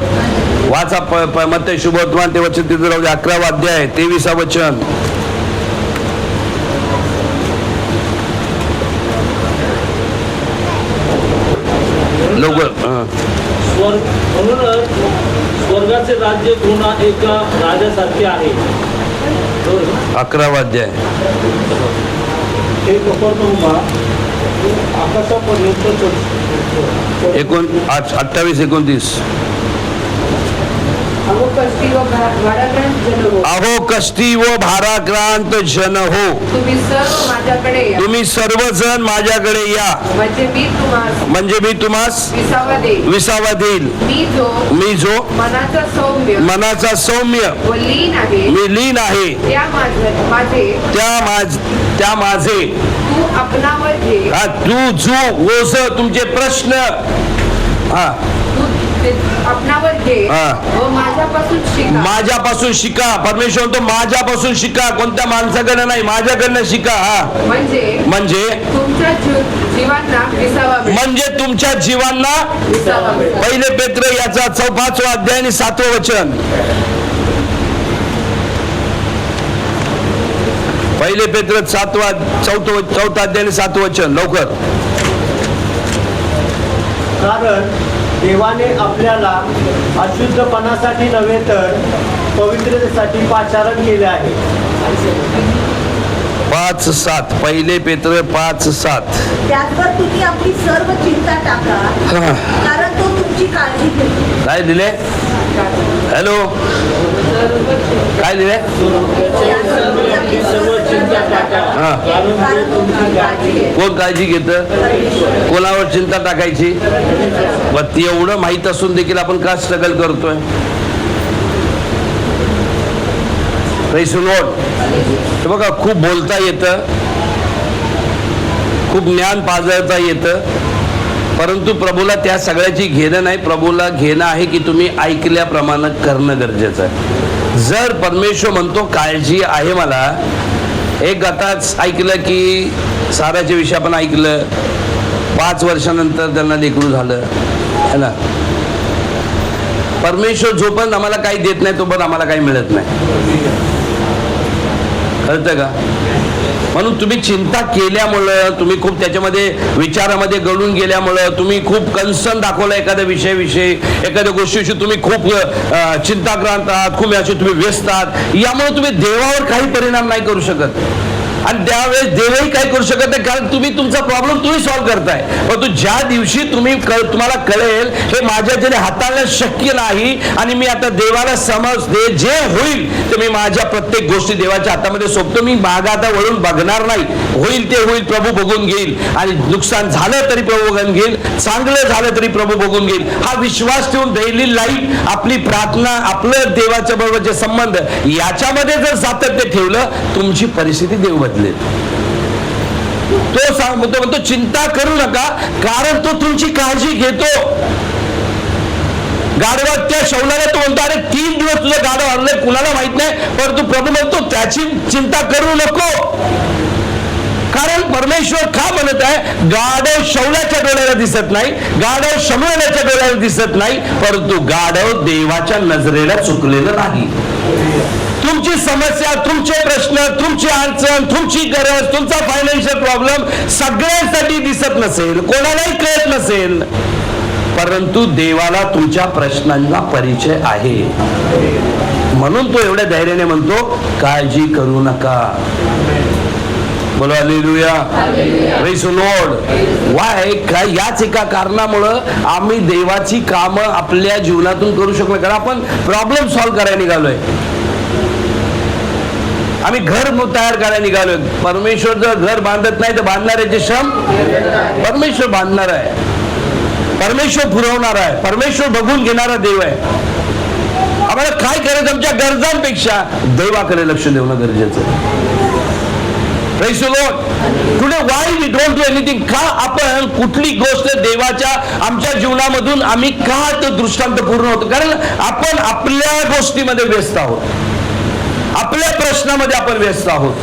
[SPEAKER 1] वाचा मत्ती शुभवर्तमान ते वचन तिथे राहू दे. 11वा अध्याय 23वा वचन. लवकर.
[SPEAKER 3] म्हणूनच स्वर्गाचे राज्य पुन्हा एका राजासारखे आहे.
[SPEAKER 1] 11वा अध्याय.
[SPEAKER 2] हे कफरनहूमा आकाशापर्यंत
[SPEAKER 1] 28-29.
[SPEAKER 4] अहो कष्टी व भाराक्रांत जन हो, तुम्ही सर्वजण माझ्याकडे या, म्हणजे मी तुम्हास विसावा देईल. मी जो मनाचा सौम्य मी लीन आहे, त्या माझे तू जो ओझ तुमचे प्रश्न माझ्यापासून शिका. परमेश्वर तो माझ्यापासून शिका, कोणत्या माणसाकडे नाही, माझ्याकडनं शिका. म्हणजे तुमच्या जीवांना पहिले पेत्र याचा 5वा अध्याय आणि 7वं वचन. पहिले पेत्र 4वा अध्याय आणि 7वं वचन. लवकर.
[SPEAKER 2] कारण देवाने आपल्याला अशुद्धपणासाठी नव्हे तर पवित्रतेसाठी पाचारण केले आहे.
[SPEAKER 1] 5:7 पहिले पेत्र 5:7.
[SPEAKER 5] त्याचवर तुम्ही आपली सर्व चिंता टाका, कारण तो तुमची काळजी घेतो.
[SPEAKER 1] काय दिले? हॅलो, काय दिले?
[SPEAKER 3] सर्व चिंता टाका,
[SPEAKER 1] हा,
[SPEAKER 5] कारण तो तुमची काळजी घेतो.
[SPEAKER 1] कोण काळजी घेतं? कोणावर चिंता टाकायची? ती एवढं माहित असून देखील आपण का स्ट्रगल करतोय? हे बघा, खूप बोलता येतं, खूप ज्ञान पाजळता येतं, परंतु प्रभूला त्या सगळ्याची घेणं नाही. प्रभूला घेणं आहे की तुम्ही ऐकल्याप्रमाणे करणं गरजेचं आहे. जर परमेश्वर म्हणतो काळजी आहे मला, एक आताच ऐकलं की साराच्या विषय आपण ऐकलं, 5 वर्षानंतर त्यांना लेकरू झालं है ना. परमेश्वर जोपर्यंत आम्हाला काही देत नाही तोपर्यंत आम्हाला काही मिळत नाही, कळतं का? म्हणून तुम्ही चिंता केल्यामुळं, तुम्ही खूप त्याच्यामध्ये विचारामध्ये गळून गेल्यामुळं, तुम्ही खूप कन्सर्न दाखवला एखाद्या विषयाविषयी, एखाद्या गोष्टीविषयी तुम्ही खूप चिंताक्रांत आहात, खूप याची तुम्ही व्यस्त आहात, यामुळे तुम्ही देवावर काही परिणाम नाही करू शकत. आणि त्यावेळेस देवही काय करू शकत नाही, कारण तुम्ही तुमचा प्रॉब्लेम तुम्ही सॉल्व्ह करताय. परंतु ज्या दिवशी तुम्हाला कळेल हे माझ्याच्याने हाताळणं शक्य नाही आणि मी आता देवाला समजते, जे होईल ते मी माझ्या प्रत्येक गोष्टी देवाच्या हातामध्ये सोपतो. मी मागं आता वळून बघणार नाही, होईल ते होईल, प्रभू बघून घेईल. आणि नुकसान झालं तरी प्रभू बघून घेईल, चांगलं झालं तरी प्रभू बघून घेईल. हा विश्वास ठेवून डेली लाईफ, आपली प्रार्थना, आपलं देवाच्या बरोबरचे संबंध याच्यामध्ये जर सातत्य ठेवलं, तुमची परिस्थिती देव बदलेल. तो म्हणतो चिंता करू नका, कारण तो तुमची काळजी घेतो. गाढवा त्या शौलाला तो म्हणतो, अरे 3 दिवस तुझं गाढव हरलंय, कुणाला माहित नाही, परंतु प्रभू म्हणतो त्याची चिंता करू नको. कारण परमेश्वर का म्हणत आहे, गाढव शौलाच्या डोळ्याला दिसत नाही, गाढव शमूएलाच्या डोळ्याला दिसत नाही, परंतु गाढव देवाच्या नजरेला चुकलेलं नाही. तुमची समस्या, तुमचे प्रश्न, तुमची अडचण, तुमची गरज, तुमचा फायनान्शियल प्रॉब्लेम सगळ्यांसाठी दिसत नसेल, कोणालाही कळत नसेल, परंतु देवाला तुमच्या प्रश्नांचा परिचय आहे. म्हणून तो एवढ्या धैर्याने म्हणतो, काळजी करू नका. बोला hallelujah, praise the Lord. Y? काय? याच एका कारणामुळं आम्ही देवाची कामं आपल्या जीवनातून करू शकलो, कारण आपण प्रॉब्लेम सॉल्व्ह करायला निघालोय. आम्ही घर तयार करायला निघालोय. परमेश्वर जर घर बांधत नाही तर बांधणाऱ्याचे श्रम परमेश्वर बांधणार आहे, परमेश्वर पुरवणार आहे, परमेश्वर बघून घेणारा देव आहे. आम्हाला काय करायचं, आमच्या गरजांपेक्षा देवाकडे लक्ष देणं गरजेचं आहे. Praise the Lord. Today why we don't do anything? का आपण कुठली गोष्ट देवाच्या आमच्या जीवनामधून आम्ही का तो दृष्टांत पूर्ण होतो? कारण आपण आपल्या गोष्टीमध्ये व्यस्त आहोत, आपल्या प्रश्नामध्ये आपण व्यस्त आहोत.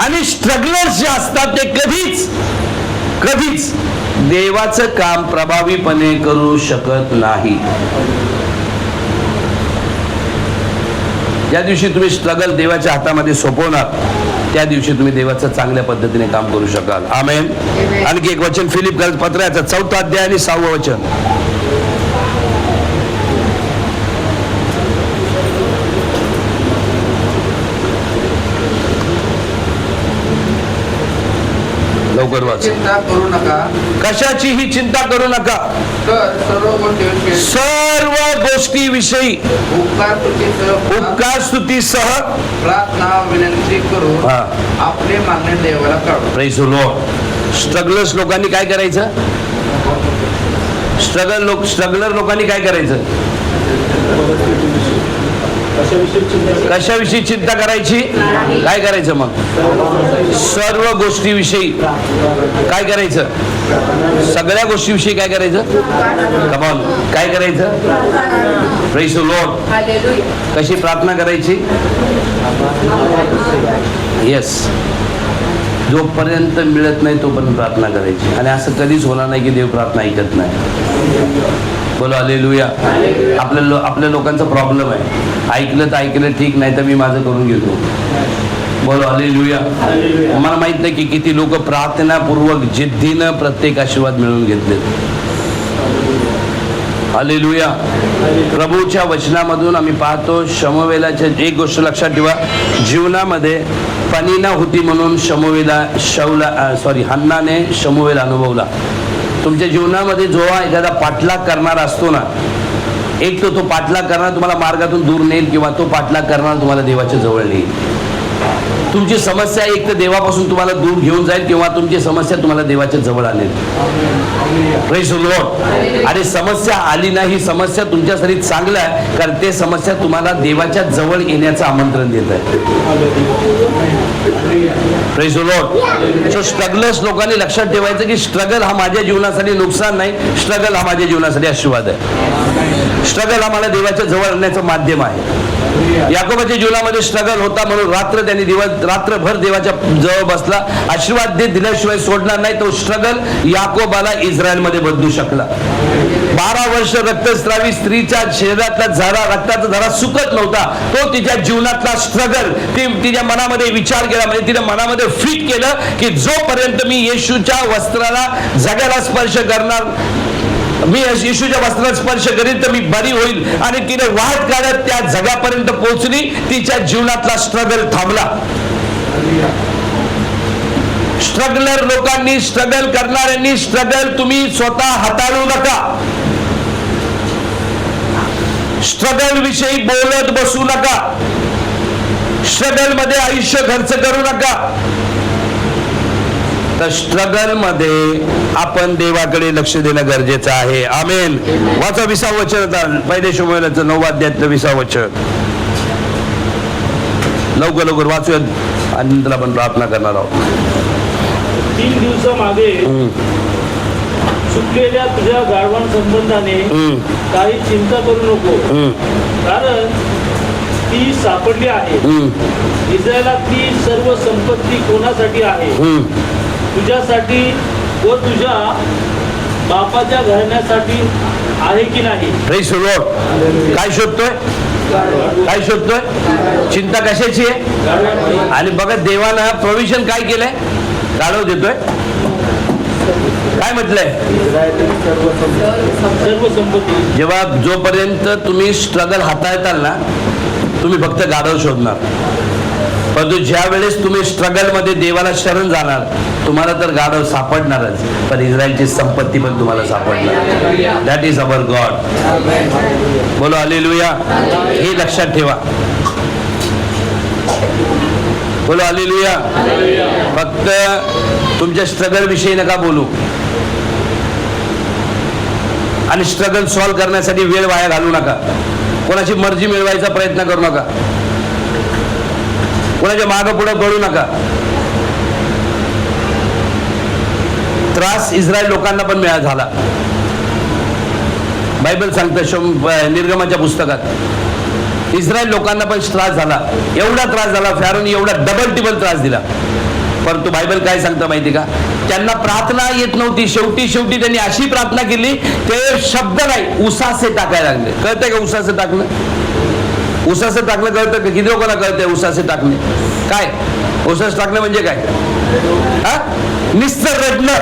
[SPEAKER 1] आणि स्ट्रगलर्स जे असतात ते कधीच देवाचं काम प्रभावीपणे करू शकत नाही. ज्या दिवशी तुम्ही स्ट्रगल देवाच्या हातामध्ये सोपवणार, त्या दिवशी तुम्ही देवाचं चांगल्या पद्धतीने काम करू शकाल. आमेन. आणखी एक वचन, फिलिप पत्राचा 4 अध्याय आणि 6 वचन. लवकर वाच.
[SPEAKER 6] चिंता करू नका.
[SPEAKER 1] कशाचीही चिंता करू नका,
[SPEAKER 6] तर सर्व गोष्टीविषयी
[SPEAKER 1] उपकार स्तुतीसह
[SPEAKER 6] प्रार्थना विनंती करू आपले मागणे देवाला काढू.
[SPEAKER 1] Praise the Lord. स्ट्रगलर्स लोकांनी काय करायचं? स्ट्रगलर लोकांनी काय करायचं? कशाविषयी चिंता करायची? काय करायचं? मग सर्व गोष्टीविषयी काय करायचं? सगळ्या गोष्टीविषयी काय करायचं? कम ऑन, काय करायचं? Praise the Lord. कशी प्रार्थना करायची? येस, जोपर्यंत मिळत नाही तोपर्यंत प्रार्थना करायची. आणि असं कधीच होणार नाही की देव प्रार्थना ऐकत नाही. बोला हालेलुया. आपल्या लोकांचा प्रॉब्लेम आहे, ऐकलं तर ऐकलं ठीक, नाही तर मी माझं करून घेतो. बोलो हालेलुया. मला माहित नाही की किती लोक प्रार्थनापूर्वक जिद्दीनं प्रत्येक आशीर्वाद मिळवून घेतले. हालेलुया. प्रभूच्या वचनामधून आम्ही पाहतो शमूएलाच्या एक गोष्ट लक्षात ठेवा, जीवनामध्ये पनिना होती म्हणून हन्नाने शमूएल अनुभवला. तुमच्या जीवनामध्ये जेव्हा एखादा पाठलाग करणारा असतो ना, एक तो पाठलाग करणार तुम्हाला मार्गातून दूर नेईल किंवा तो पाठलाग करणार तुम्हाला देवाच्या जवळ नेईल. तुमची समस्या एक तर देवापासून तुम्हाला दूर घेऊन जाईल किंवा तुमची समस्या तुम्हाला देवाच्या जवळ आणेल. Praise the Lord. आणि समस्या आली नाही, समस्या तुमच्यासाठी चांगलं आहे, कारण ते समस्या तुम्हाला देवाच्या जवळ येण्याचं आमंत्रण देत आहे. Praise the Lord. So strugglers लोकांनी लक्षात ठेवायचं की स्ट्रगल हा माझ्या जीवनासाठी नुकसान नाही, स्ट्रगल हा माझ्या जीवनासाठी आशीर्वाद आहे. स्ट्रगल हा मला देवाच्या जवळ आणण्याचं माध्यम आहे. याकोबाच्या जीवनामध्ये स्ट्रगल होता म्हणून रात्रभर देवाच्या जवळ बसला. आशीर्वाद दिल्याशिवाय सोडणार नाही. तो स्ट्रगल याकोबाला इस्रायलमध्ये बदलू शकला. 12 वर्ष रक्तस्रावी स्त्रीच्या शरीरातला झरा, रक्ताचा झरा सुकत नव्हता. तो तिच्या जीवनातला स्ट्रगल तिच्या मनामध्ये विचार केला, म्हणजे तिने मनामध्ये फिट केलं की जोपर्यंत मी येशूच्या वस्त्राला जगाला स्पर्श करणार, मी येशूच्या वस्त्राला स्पर्श करीन तर मी बरी होईल. आणि तिने वाट काढत त्या जगापर्यंत पोहोचली. तिच्या जीवनातला स्ट्रगल थांबला. स्ट्रगलर लोकांनी, स्ट्रगल करणाऱ्यांनी, स्ट्रगल तुम्ही स्वतः हाताळू नका. स्ट्रगल विषयी बोलत बसू नका. स्ट्रगल मध्ये आयुष्य खर्च करू नका. तर स्ट्रगल मध्ये आपण देवाकडे लक्ष देणं गरजेचं आहे. आमेन. वाचा 20 वचन, पहिले शमूएलाचं 9 अध्यायातलं 20 वचन. लवकर वाचूयात आणि नंतर आपण प्रार्थना करणार आहोत.
[SPEAKER 3] 3 दिवसामागे सुटलेल्या तुझ्या गाढवान संबंधाने काही चिंता करू नको, कारण ती सापडली आहे. इस्रायलातली सर्व संपत्ती कोणासाठी आहे? तुझ्यासाठी व तुझ्या बापाच्या घराण्यासाठी आहे की नाही?
[SPEAKER 1] Praise the Lord. काय शोधतोय? चिंता कशाची आहे? आणि बघा देवानं प्रोव्हिजन काय केलंय? गाढव देतोय. काय म्हटलंय?
[SPEAKER 3] सर्व संपत्ती.
[SPEAKER 1] जेव्हा जोपर्यंत तुम्ही स्ट्रगल हाताळताल ना, तुम्ही फक्त गाढव शोधणार. परंतु ज्या वेळेस तुम्ही स्ट्रगल मध्ये देवाला शरण जाणार, तुम्हाला तर गाढव सापडणारच, पण इस्रायलची संपत्ती पण तुम्हाला सापडणार. That is our God. बोलो हालेलुया. हे लक्षात ठेवा. बोलो हालेलुया. फक्त तुमच्या स्ट्रगल विषयी नका बोलू आणि स्ट्रगल सॉल्व्ह करण्यासाठी वेळ वाया घालू नका. कोणाची मर्जी मिळवायचा प्रयत्न करू नका. कोणाच्या मागं पुढे पडू नका. त्रास इस्रायल लोकांना पण झाला. बायबल सांगतं निर्गमाच्या पुस्तकात इस्रायल लोकांना पण त्रास झाला. एवढा त्रास झाला, फॅरोनी एवढा डबल टिबल त्रास दिला. परंतु बायबल काय सांगतं माहिती का? त्यांना प्रार्थना येत नव्हती. शेवटी त्यांनी अशी प्रार्थना केली, ते शब्द नाही, उसासे टाकायला लागले. कळतंय का उसासे टाकणं? उसासे टाकणं कळतं का? किती लोकांना कळतंय उसासे टाकणे? काय उसास टाकणं म्हणजे काय? निस्तर रडणं.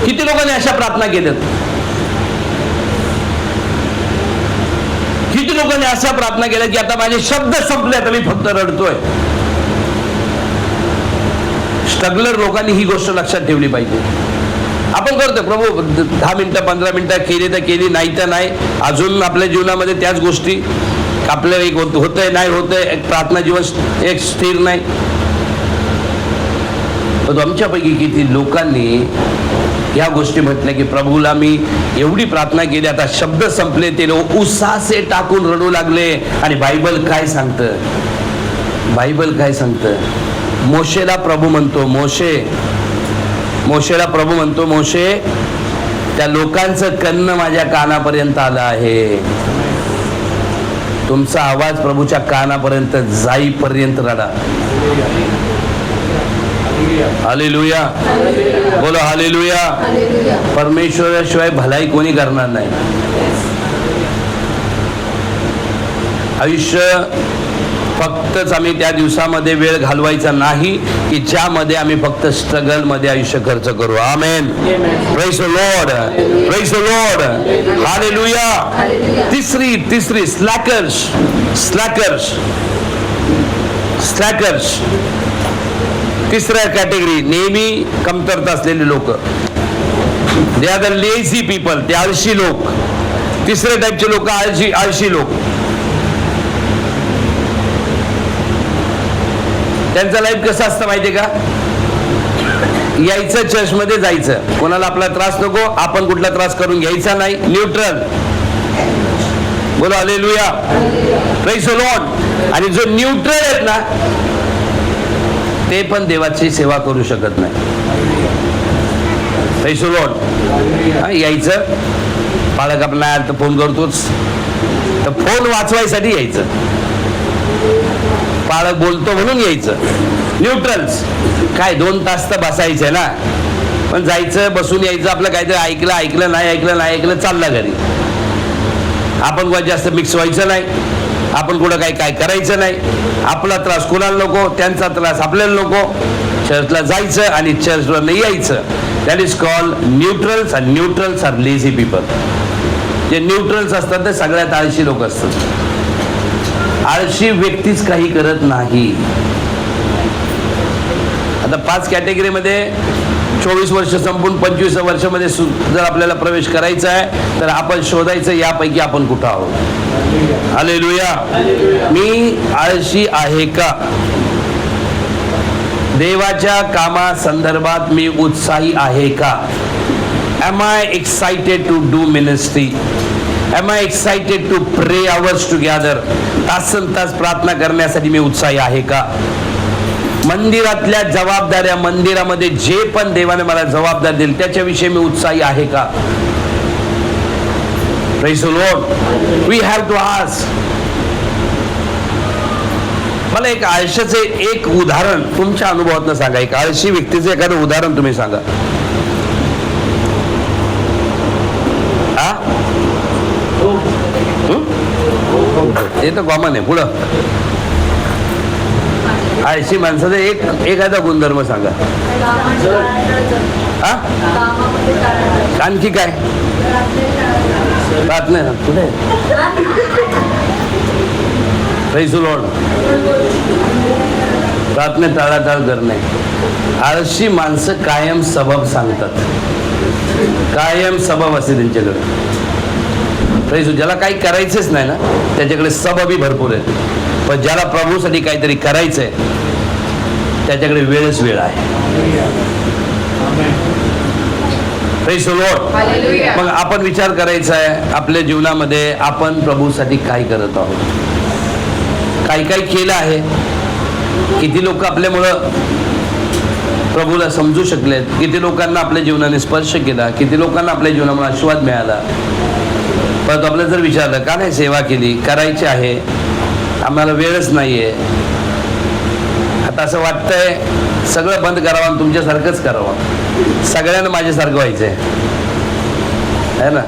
[SPEAKER 1] किती लोकांनी अशा प्रार्थना केल्यात? किती लोकांनी अशा प्रार्थना केल्या की आता माझे शब्द संपले, आता मी फक्त रडतोय. स्ट्रगलर लोकांनी ही गोष्ट लक्षात ठेवली पाहिजे. आपण करतो प्रभू 10 मिनिटं 15 मिनिटं केली तर केली, नाही तर नाही. अजून आपल्या जीवनामध्ये त्याच गोष्टी आपलं एक होतंय नाही होतंय, एक प्रार्थना जीवन एक स्थिर नाही. पण आमच्यापैकी किती लोकांनी या गोष्टी म्हटल्या की प्रभूला मी एवढी प्रार्थना केली, आता शब्द संपले, ते लोक उसासे टाकून रडू लागले. आणि बायबल काय सांगतं? मोशेला प्रभू म्हणतो, मोशेला प्रभू म्हणतो, मोशे त्या लोकांचं कन्न माझ्या कानापर्यंत आलं आहे. तुमचा आवाज प्रभूच्या कानापर्यंत जाईपर्यंत रडा. हालेलुया. बोलो हालेलुया. परमेश्वराशिवाय भलाई कोणी करणार नाही. आयुष्य फक्तच आम्ही त्या दिवसामध्ये वेळ घालवायचा नाही की ज्यामध्ये आम्ही फक्त स्ट्रगल मध्ये आयुष्य खर्च करू. Amen. Praise the Lord. Praise the Lord. Hallelujah. तिसरी स्लॅकर्स. तिसऱ्या कॅटेगरी नेहमी कमतरता असलेले लोक. They are the lazy people. ते आळशी लोक. तिसऱ्या टाईपचे लोक आळशी लोक. त्यांचं लाईफ कसं असतं माहितीये का? यायचं चर्चमध्ये जायचं, कोणाला आपला त्रास नको, आपण कुठला त्रास करून घ्यायचा नाही, न्यूट्रल. बोला हालेलुया. Praise the Lord. आणि जो न्यूट्रल आहेत ना ते पण देवाची सेवा करू शकत नाही. Praise the Lord. यायचं, पालक आपला तर फोन करतोच, तर फोन वाचवायसाठी यायचं, पालक बोलतो म्हणून यायचं. न्यूट्रल्स काय 2 तास तर बसायचं ना, पण जायचं, बसून यायचं, आपलं काहीतरी ऐकलं नाही चाललं घरी. आपण कोण जास्त मिक्स व्हायचं नाही, आपण कुठं काय करायचं नाही. आपला त्रास कुणाला नको, त्यांचा त्रास आपल्याला नको. चर्चला जायचं आणि चर्चवर नाही यायचं. That is called neutrals. And neutrals are lazy people. जे न्यूट्रल्स असतात ते सगळ्यात आळशी लोक असतात. आळशी व्यक्तीच काही करत नाही. आता 5 कॅटेगरीमध्ये 24 वर्ष संपून 25 वर्षामध्ये जर आपल्याला प्रवेश करायचा आहे तर आपण शोधायचं यापैकी आपण कुठं आहोत. हालेलुया. मी आळशी आहे का? देवाच्या कामा संदर्भात मी उत्साही आहे का? Am I excited to do ministry? Am I excited to pray hours together? तास प्रार्थना करण्यासाठी मी उत्साही आहे का? मंदिरातल्या जबाबदाऱ्या, मंदिरामध्ये जे पण देवाने मला जबाबदार दिली त्याच्याविषयी मी उत्साही आहे का? Praise the Lord. We have to ask. मला एक आळशीचे एक उदाहरण तुमच्या अनुभवातून सांगा. एक आळशी व्यक्तीचे एखादं उदाहरण तुम्ही सांगा. ते तर कॉमन आहे. पुढं आळशी माणसाचा एखादा गुणधर्म सांगा. आणखी काय? प्रार्थना पुढे. Praise the Lord. प्रार्थना टाळाटाळ करणे. आळशी माणसं कायम सबब सांगतात. कायम सबब असते त्यांच्याकडे. ज्याला काही करायचंच नाही ना त्याच्याकडे सबबी भरपूर आहेत. पण ज्याला प्रभूसाठी काहीतरी करायचंय त्याच्याकडे वेळच वेळ आहे. Praise the Lord. मग आपण विचार करायचा आहे आपल्या जीवनामध्ये आपण प्रभूसाठी काय करत आहोत. काय केलं आहे. किती लोक आपल्यामुळं प्रभूला समजू शकलेत. किती लोकांना आपल्या जीवनाने स्पर्श केला. किती लोकांना आपल्या जीवनामुळे आशीर्वाद मिळाला. परंतु आपल्याला जर विचारलं का नाही सेवा केली, करायची आहे, आम्हाला वेळच नाहीये. आता असं वाटतंय सगळं बंद करावं आणि तुमच्यासारखंच करावं. सगळ्यांना माझ्यासारखं व्हायचंय है ना.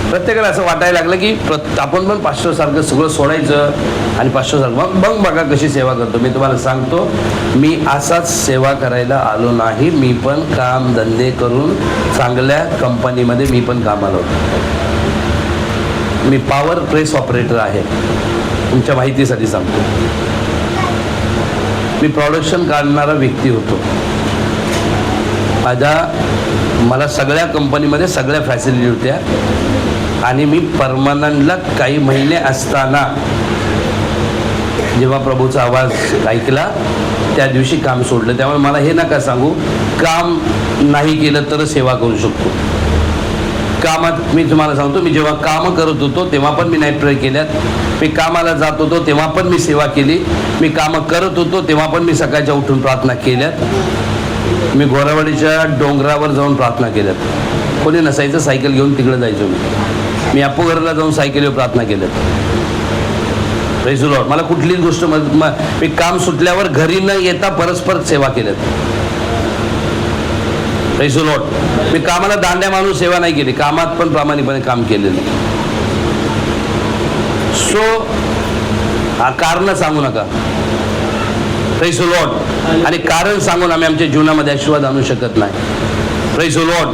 [SPEAKER 1] प्रत्येकाला असं वाटायला लागलं की आपण पण पास्टरसारखं सगळं सोडायचं आणि पास्टरसारखं. मग बघा कशी सेवा करतो. मी तुम्हाला सांगतो मी असाच सेवा करायला आलो नाही. मी पण काम धंदे करून चांगल्या कंपनीमध्ये मी पण कामाला होतो. मी पॉवर प्रेस ऑपरेटर आहे. तुमच्या माहितीसाठी सांगतो. मी प्रोडक्शन काढणारा व्यक्ती होतो. मला सगळ्या कंपनीमध्ये सगळ्या फॅसिलिटी होत्या आणि मी परमनंटला काही महिने असताना जेव्हा प्रभूचा आवाज ऐकला त्या दिवशी काम सोडलं. त्यामुळे मला हे नका सांगू काम नाही केलं तर सेवा करू शकतो. कामात मी तुम्हाला सांगतो मी जेव्हा कामं करत होतो तेव्हा पण मी नाईट प्रेयर केल्यात. मी कामाला जात होतो तेव्हा पण मी सेवा केली. मी कामं करत होतो तेव्हा पण मी सकाळच्या उठून प्रार्थना केल्यात. मी घोरावाडीच्या डोंगरावर जाऊन प्रार्थना केल्यात. कोणी नसायचं सायकल घेऊन तिकडे जायचो मी अप्पोघरला जाऊन सायकलीवर प्रार्थना केल्यात. Praise the Lord. मला कुठलीच गोष्ट मी काम सुटल्यावर घरी न येता परस्पर सेवा केल्यात. Praise the Lord. मी कामाला दांड्या मारून सेवा नाही केली. कामात पण प्रामाणिकपणे काम केलेलं. सो कारण सांगू नका. Praise the Lord. आणि कारण सांगून आम्ही आमच्या जीवनामध्ये आशीर्वाद आणू शकत नाही. Praise the Lord.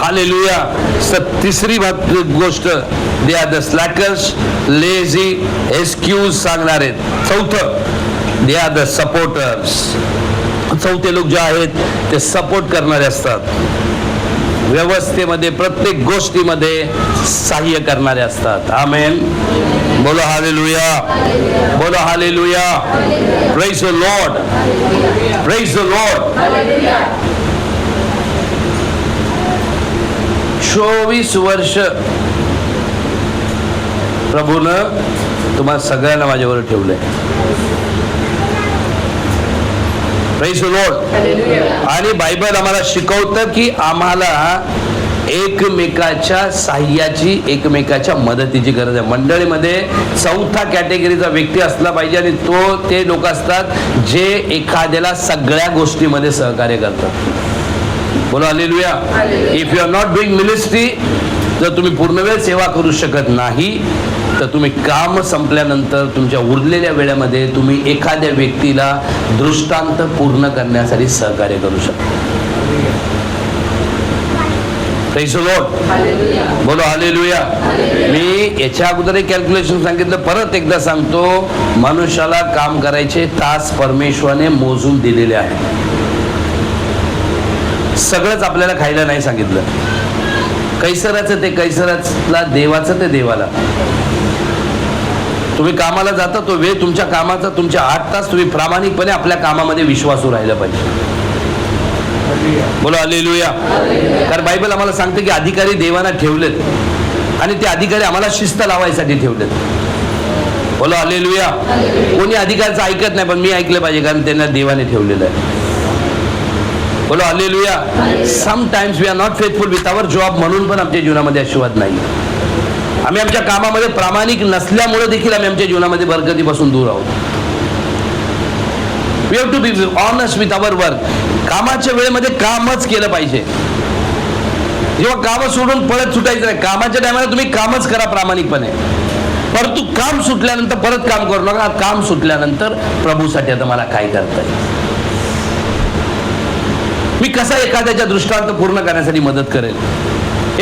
[SPEAKER 1] हालेलुया. तिसरी गोष्ट, they are the slackers, lazy, excuse सांगणारे. चौथं, दे आर द सपोर्टर्स. चौथे लोक जे आहेत ते सपोर्ट करणारे असतात. व्यवस्थेमध्ये प्रत्येक गोष्टीमध्ये सहाय्य करणारे असतात. आमेन. बोलो हालेलुया. बोलो hallelujah. Praise the Lord. Praise the Lord. 24 वर्ष प्रभूनं तुम्हाला सगळ्यांना माझ्यावर ठेवलंय. Praise the Lord. आणि बायबल आम्हाला शिकवतं की आम्हाला एकमेकाच्या साह्याची, एकमेकाच्या मदतीची गरज आहे. मंडळीमध्ये चौथा कॅटेगरीचा व्यक्ती असला पाहिजे आणि ते लोक असतात जे एखाद्याला सगळ्या गोष्टीमध्ये सहकार्य करतात. बोला hallelujah. If you are not doing ministry, जर तुम्ही पूर्ण वेळ सेवा करू शकत नाही तर तुम्ही काम संपल्यानंतर तुमच्या उरलेल्या वेळेमध्ये तुम्ही एखाद्या व्यक्तीला दृष्टांत पूर्ण करण्यासाठी सहकार्य करू शकता. Praise the Lord. बोलो हालेलुया. मी याच्या अगोदर एक कॅल्क्युलेशन सांगितलं, परत एकदा सांगतो. मनुष्याला काम करायचे तास परमेश्वराने मोजून दिलेले आहे. सगळंच आपल्याला खायला नाही सांगितलं. कैसराचं ते कैसराला, देवाचं ते देवाला. तुम्ही कामाला जाता तो वेळ तुमच्या कामाचा, तुमच्या 8 तास तुम्ही प्रामाणिकपणे आपल्या कामामध्ये विश्वासू राहिला पाहिजे. बोला हालेलुया. कारण बायबल आम्हाला सांगते की अधिकारी देवाना ठेवलेत आणि ते अधिकारी आम्हाला शिस्त लावायसाठी ठेवलेत. बोला हालेलुया. कोणी अधिकाऱ्याचं ऐकत नाही, पण मी ऐकलं पाहिजे कारण त्यांना देवाने ठेवलेलं आहे. बोलो hallelujah. Sometimes we are not faithful with our job, म्हणून पण आमच्या जीवनामध्ये आशीर्वाद नाही. आम्ही आमच्या कामामध्ये प्रामाणिक नसल्यामुळे देखील आम्ही आमच्या जीवनामध्ये बरकतीपासून दूर आहोत. We have to be honest with our work. कामाच्या वेळेमध्ये कामच केलं पाहिजे. जेव्हा काम सोडून पळत सुटायचं नाही. कामाच्या टायमाला तुम्ही कामच करा प्रामाणिकपणे, परंतु काम सुटल्यानंतर परत काम करू नका. काम सुटल्यानंतर प्रभूसाठी आता मला काय करता येईल, मी कसा एखाद्याच्या दृष्टांत पूर्ण करण्यासाठी मदत करेल.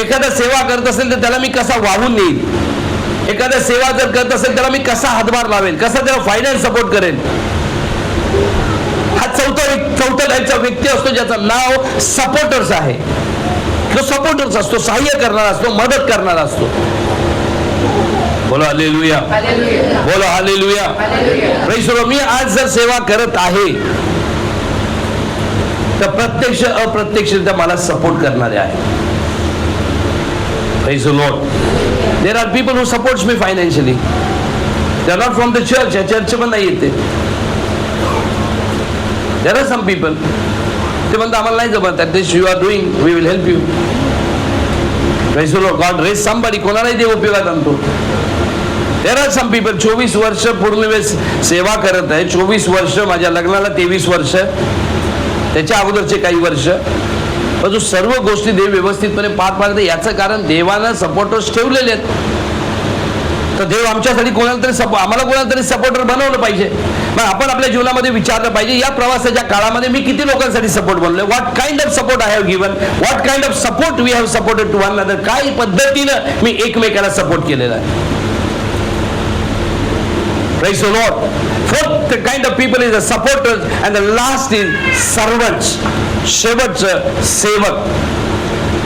[SPEAKER 1] एखादा सेवा करत असेल तर त्याला मी कसा वाहून नेईल. एखादा सेवा जर करत असेल त्याला मी कसा हातभार लावेल, कसा त्याला फायनान्स सपोर्ट करेल. हा चौथा टाईपचा व्यक्ती असतो ज्याचं नाव सपोर्टर्स आहे. तो सपोर्टर्स असतो, सहाय्य करणारा असतो, मदत करणारा असतो. बोला हालेलुया. बोला हालेलुया. Praise the Lord. मी आज जर सेवा करत आहे तर प्रत्यक्ष अप्रत्यक्षरित्या मला सपोर्ट करणारे आहे. Praise the Lord. There are people who supports me financially. They are not from the church. या चर्च पण नाही येते. देयर आर सम पीपल, ते म्हणतात आम्हाला नाही जमत. At this you are doing, we will help you. Praise the Lord. God raise somebody. कोणालाही देव उपयोगात आणतो. देयर आर सम पीपल 24 वर्ष पूर्ण वेळ सेवा करत आहे. 24 वर्ष, माझ्या लग्नाला 23 वर्ष, त्याच्या अगोदरचे काही वर्ष, पण सर्व गोष्टी देव व्यवस्थितपणे पार पाडते. याचं कारण देवानं सपोर्टर्स ठेवलेले आहेत. तर देव आमच्यासाठी आम्हाला कोणाला तरी सपोर्टर बनवलं पाहिजे. मग आपण आपल्या जीवनामध्ये विचारलं पाहिजे, या प्रवासाच्या काळामध्ये मी किती लोकांसाठी सपोर्ट बनलोय. What kind of support I have given, what kind of support we have supported to one another. काही पद्धतीनं मी एकमेकाला सपोर्ट केलेला आहे. Praise the Lord. Fourth kind of people is the supporters, and the last is servants. शेवटचं सेवक,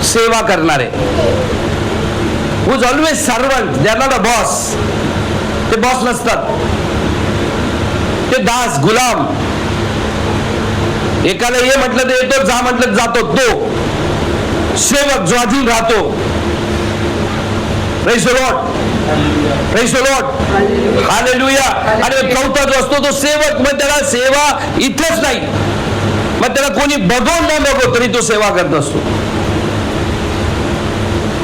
[SPEAKER 1] सेवा करणारे. Who is always servant. They are not a boss. ते बॉस नसतात, ते दास, गुलाम. एकाला ये म्हटलं तर येतो, जा म्हटलं जातो. तो सेवक जो अधीन राहतो. Praise the Lord. Praise the Lord. Hallelujah. आणि चौथा जो असतो तो सेवक. मग त्याला सेवा इथेच नाही, मग त्याला कोणी बघो न बघो तरी तो सेवा करत असतो.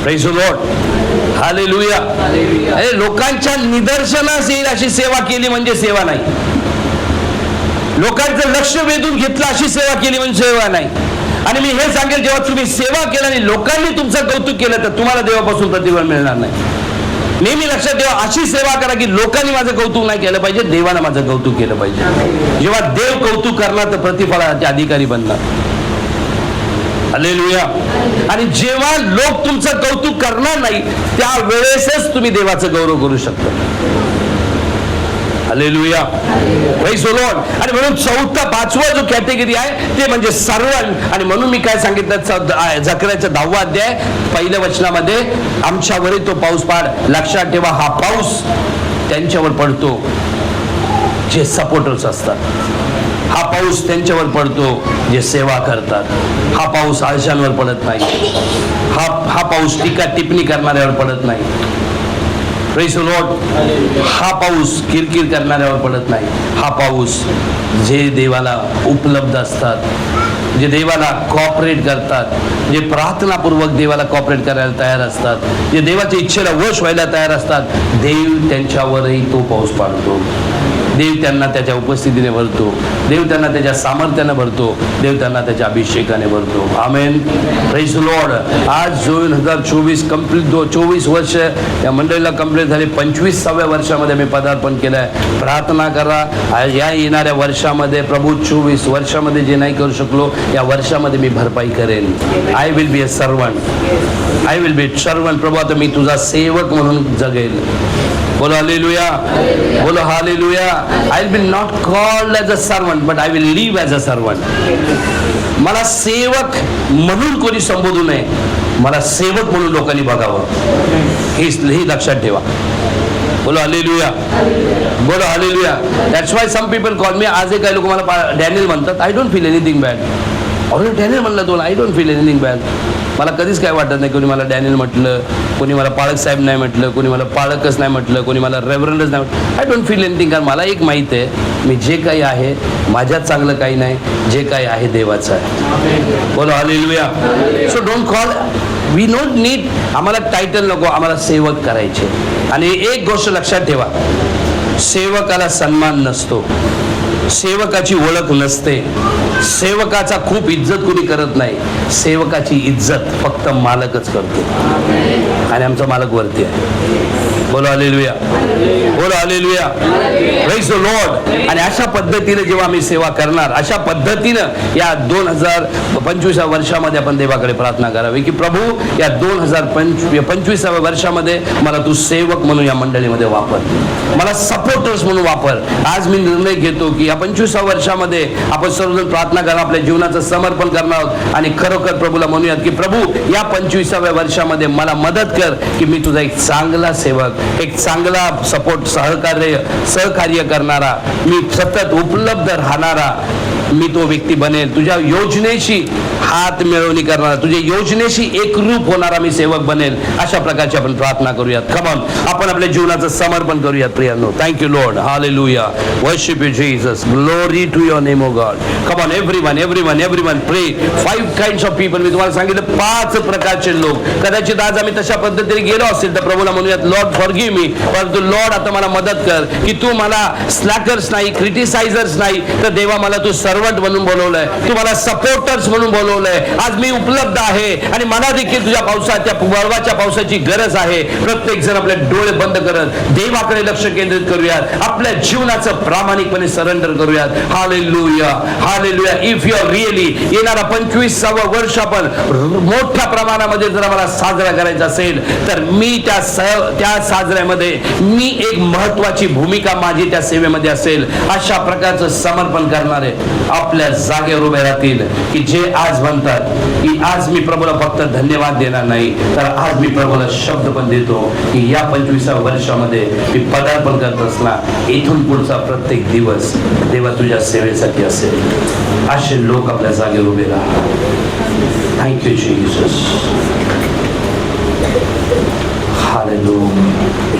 [SPEAKER 1] Praise the Lord. Hallelujah. अरे लोकांच्या निदर्शनास येईल अशी सेवा केली म्हणजे सेवा नाही. लोकांचं लक्ष वेधून घेतलं अशी सेवा केली म्हणजे सेवा नाही. आणि मी हे सांगेल, जेव्हा तुम्ही सेवा केला आणि लोकांनी तुमचं कौतुक केलं तर तुम्हाला देवापासून प्रतिफळ मिळणार नाही. नेहमी लक्षात ठेवा, अशी सेवा करा की लोकांनी माझं कौतुक नाही केलं पाहिजे, देवानं माझं कौतुक केलं पाहिजे. जेव्हा देव कौतुक करणार तर प्रतिफलाचे अधिकारी बनणार. हालेलुया. आणि जेव्हा लोक तुमचं कौतुक करणार नाही त्यावेळेसच तुम्ही देवाचं गौरव करू शकता. हालेलुया. Praise the Lord. आणि म्हणून पाचवा जो कॅटेगरी आहे ते म्हणजे सर्वंट. आणि म्हणून मी काय सांगितलं, जकर्याचा 10वा अध्याय पहिल्या वचनामध्ये आमच्यावरही तो पाऊस पाड. लक्षात ठेवा, हा पाऊस त्यांच्यावर पडतो जे सपोर्टर्स असतात. हा पाऊस त्यांच्यावर पडतो जे सेवा करतात. हा पाऊस आळशांवर पडत नाही. हा पाऊस टीका टिप्पणी करणाऱ्यावर पडत नाही. Praise the Lord. हा पाऊस किरकिर करणाऱ्यावर पडत नाही. हा पाऊस जे देवाला उपलब्ध असतात, जे देवाला कॉपरेट करतात, जे प्रार्थनापूर्वक देवाला कॉपरेट करायला तयार असतात, जे देवाच्या इच्छेला वश व्हायला तयार असतात, देव त्यांच्यावरही तो पाऊस पाडतो. देव त्यांना त्याच्या उपस्थितीने भरतो. देव त्यांना त्याच्या सामर्थ्याने भरतो. देव त्यांना त्याच्या अभिषेकाने भरतो. आमेन. Praise the Lord. आज 2024 कंप्लीट 24 वर्ष या मंडळीला कंप्लीट झाले. 25व्या वर्षामध्ये मी पदार्पण केलं आहे. प्रार्थना करा, या येणाऱ्या वर्षामध्ये प्रभू 24 वर्षामध्ये जे नाही करू शकलो या वर्षामध्ये मी भरपाई करेन. I will be a servant. I will be servant. प्रभू आता मी तुझा सेवक म्हणून जगेल. बोलो हालेलुया. बोलो hallelujah. I will be not called as a servant, but I will live as a servant. मला सेवक म्हणून कोणी संबोधू नये, मला सेवक म्हणून लोकांनी बघावं. हे लक्षात ठेवा. बोलो हालेलुया. बोलो hallelujah. That's why some people call me. आज काही लोक मला डॅनियल म्हणतात. I don't feel anything bad. अरे डॅनियल म्हणलं तुला. I don't feel anything bad. मला कधीच काय वाटत नाही. कोणी मला डॅनियल म्हटलं, कोणी मला पाळक साहेब नाही म्हटलं, कोणी मला पाळकच नाही म्हटलं, कोणी मला रेव्हरंडच नाही म्हटलं. I don't feel anything. कारण मला एक माहीत आहे, मी जे काही आहे माझ्यात चांगलं काही नाही, जे काही आहे देवाचं आहे. बोलो hallelujah. So don't call. We don't need. आम्हाला टायटल नको, आम्हाला सेवक करायचे. आणि एक गोष्ट लक्षात ठेवा, सेवकाला सन्मान नसतो, सेवकाची ओळख नसते, सेवकाचा खूप इज्जत कोणी करत नाही. सेवकाची इज्जत फक्त मालकच करतो. आणि आमचा मालक वरती आहे. बोलो हालेलुया. बोलो हालेलुया. Praise the Lord. आणि अशा पद्धतीने जेव्हा आम्ही सेवा करणार, अशा पद्धतीनं या 2025 वर्षामध्ये आपण देवाकडे प्रार्थना करावी की प्रभू या 2025 वर्षामध्ये मला तू सेवक म्हणून या मंडळीमध्ये वापर, मला सपोर्टर्स म्हणून वापर. आज मी निर्णय घेतो की या 25 वर्षामध्ये आपण सर्वजण प्रार्थना करा, आपल्या जीवनाचं समर्पण करणार आहोत आणि खरोखर प्रभूला म्हणूयात की प्रभू या 25व्या वर्षामध्ये मला मदत कर की मी तुझा एक चांगला सेवक, एक चांगला सपोर्ट, सहकार्य करणारा, मी सतत उपलब्ध राहणारा मी तो व्यक्ती बनेल. तुझ्या योजनेशी हात मिळवणी करणारा, तुझ्या योजनेशी एकरूप होणारा मी सेवक बनेल. अशा प्रकारची आपण प्रार्थना करूयात. कम ऑन, आपण आपल्या जीवनाचं समर्पण करूयात प्रियांनो. Thank you Lord. Hallelujah. Worship you Jesus. Glory to your name O God. Come on everyone pray. 5 kinds of people. मी तुम्हाला सांगितलं 5 प्रकारचे लोक. कदाचित आज आम्ही तशा पद्धतीने गेलो असेल तर प्रभूला म्हणूयात लॉर्ड फॉरगिव्ह मी, परंतु लॉर्ड आता मला मदत कर की तू मला स्लॅकर्स नाही, क्रिटिसायझर्स नाही, तर देवा मला तू सर्वंट म्हणून बोलवलंय, तू मला सपोर्टर्स म्हणून बोलवलंय. आज मी उपलब्ध आहे आणि मला देखील तुझ्या पावसाच्या वळवाच्या पावसाची गरज आहे. प्रत्येक जण आपले डोळे बंद करत देवाकडे लक्ष केंद्रित करूयात. आपल्या जीवनाचं प्रामाणिकपणे सरेंडर करूयात. Hallelujah. Hallelujah. If you are really येणारा 25वा वर्ष आपण मोठ्या प्रमाणामध्ये जर मला साजरा करायचा असेल तर मी त्या साजऱ्यामध्ये मी एक महत्वाची भूमिका माझी त्या सेवेमध्ये असेल. अशा प्रकारचं समर्पण करणारे आपल्या जागेवर उभे राहतील की जे आज म्हणतात की आज मी प्रभूला फक्त धन्यवाद देणार नाही, तर आज मी प्रभूला शब्द पण देतो की या 25व्या वर्षामध्ये मी पदार्पण करत असणार इथून पुढचा प्रत्येक दिवस देवा तुझ्या सेवेसाठी असेल. असे लोक आपल्या जागेवर उभे राहा. Thank you Jesus. हालेलुया.